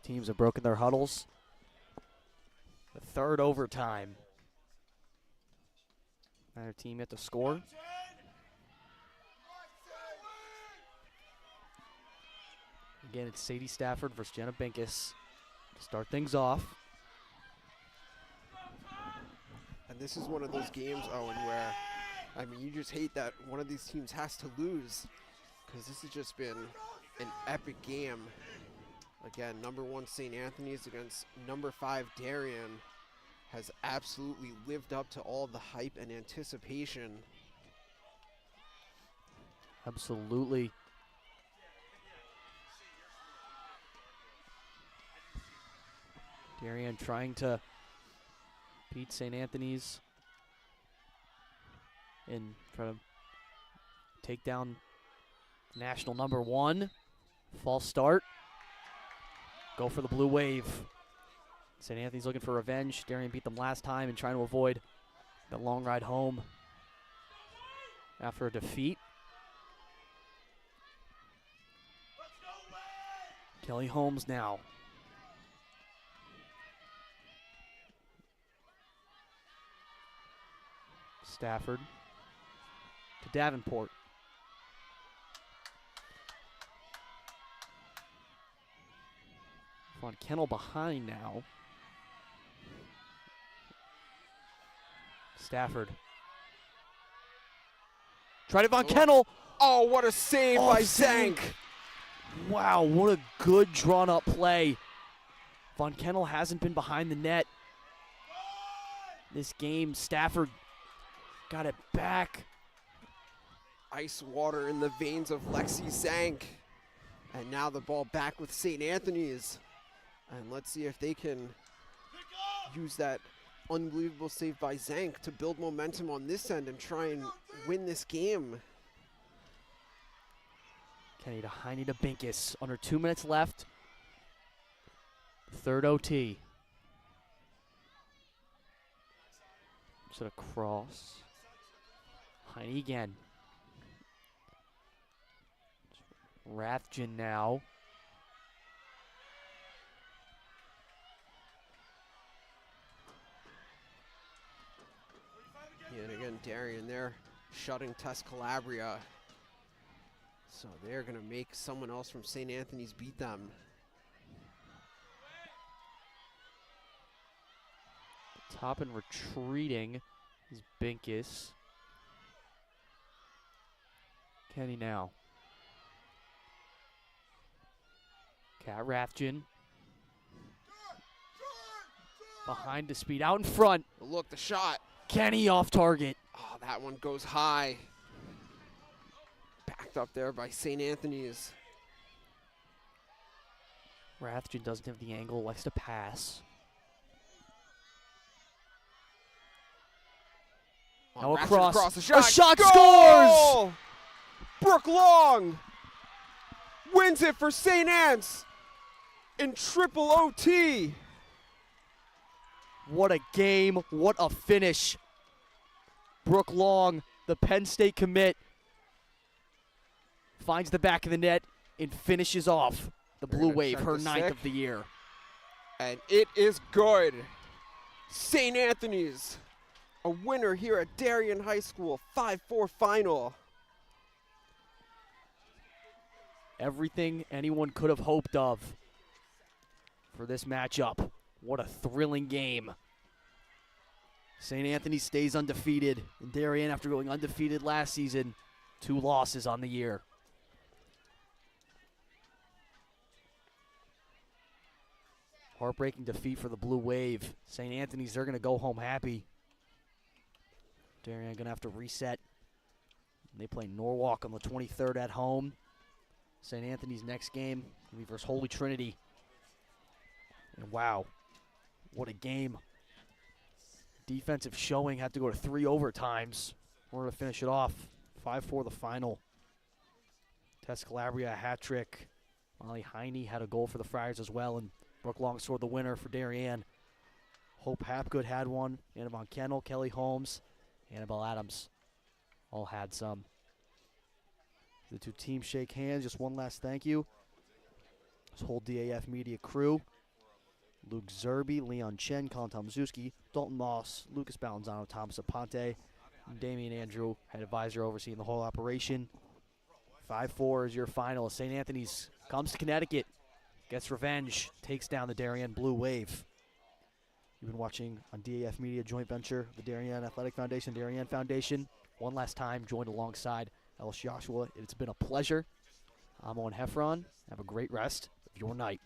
Speaker 1: teams have broken their huddles. The third overtime. Neither team yet to score. Again, it's Sadie Stafford versus Jenna Binkis to start things off.
Speaker 2: And this is one of those games, Owen, where, I mean, you just hate that one of these teams has to lose, because this has just been an epic game. Again, number 1 St. Anthony's against number 5 Darien has absolutely lived up to all the hype and anticipation.
Speaker 1: Absolutely. Darien trying to beat St. Anthony's and try to take down national number 1. False start. Go for the blue wave. St. Anthony's looking for revenge. Darien beat them last time and trying to avoid the long ride home after a defeat. Kelly Holmes now. Stafford to Davenport. Von Kennel behind now. Stafford. Tried it, Von Kennel.
Speaker 2: Oh, what a save by
Speaker 1: Zank.
Speaker 2: Zank.
Speaker 1: Wow, what a good drawn up play. Von Kennel hasn't been behind the net this game. Stafford got it back.
Speaker 2: Ice water in the veins of Lexi Zank. And now the ball back with St. Anthony's. And let's see if they can use that unbelievable save by Zank to build momentum on this end and try and win this game.
Speaker 1: Kenny to Heine to Binkis. Under 2 minutes left. Third OT. To the cross. Heine again. Rathjen now.
Speaker 2: Yeah, and again, Darien there shutting Tess Calabria. So they're going to make someone else from St. Anthony's beat them.
Speaker 1: Top and retreating is Binkis. Kenny now. Kat Rathjen. Behind the speed, out in front.
Speaker 2: Look, the shot.
Speaker 1: Kenny off target.
Speaker 2: Oh, that one goes high. Backed up there by St. Anthony's.
Speaker 1: Rathjen doesn't have the angle, likes to pass. Now across.
Speaker 2: The shot.
Speaker 1: A shot
Speaker 2: Goal!
Speaker 1: scores!
Speaker 2: Brooke Long wins it for St. Anne's in triple OT.
Speaker 1: What a game, what a finish. Brooke Long, the Penn State commit, finds the back of the net and finishes off the Blue Wave, her 9th of the year.
Speaker 2: And it is good. St. Anthony's, a winner here at Darien High School, 5-4 final.
Speaker 1: Everything anyone could have hoped of for this matchup. What a thrilling game. St. Anthony stays undefeated. And Darien, after going undefeated last season, 2 losses on the year. Heartbreaking defeat for the Blue Wave. St. Anthony's, they're going to go home happy. Darien going to have to reset. They play Norwalk on the 23rd at home. St. Anthony's next game will be versus Holy Trinity. And wow, what a game. Defensive showing, had to go to 3 overtimes in order to finish it off. 5-4 the final. Tess Calabria a hat trick. Molly Heine had a goal for the Friars as well, and Brooke Long scored the winner for Darien. Hope Hapgood had one. Anna Von Kennel, Kelly Holmes, Annabelle Adams all had some. The 2 teams shake hands. Just one last thank you. This whole DAF Media crew. Luke Zerby, Leon Chen, Colin Tomaszewski, Dalton Moss, Lucas Balanzano, Thomas Aponte, and Damian Andrew, head advisor overseeing the whole operation. 5-4 is your final. St. Anthony's comes to Connecticut, gets revenge, takes down the Darien Blue Wave. You've been watching on DAF Media joint venture, the Darien Athletic Foundation, Darien Foundation. One last time, joined alongside Ellis Joshua. It's been a pleasure. I'm Owen Heffron. Have a great rest of your night.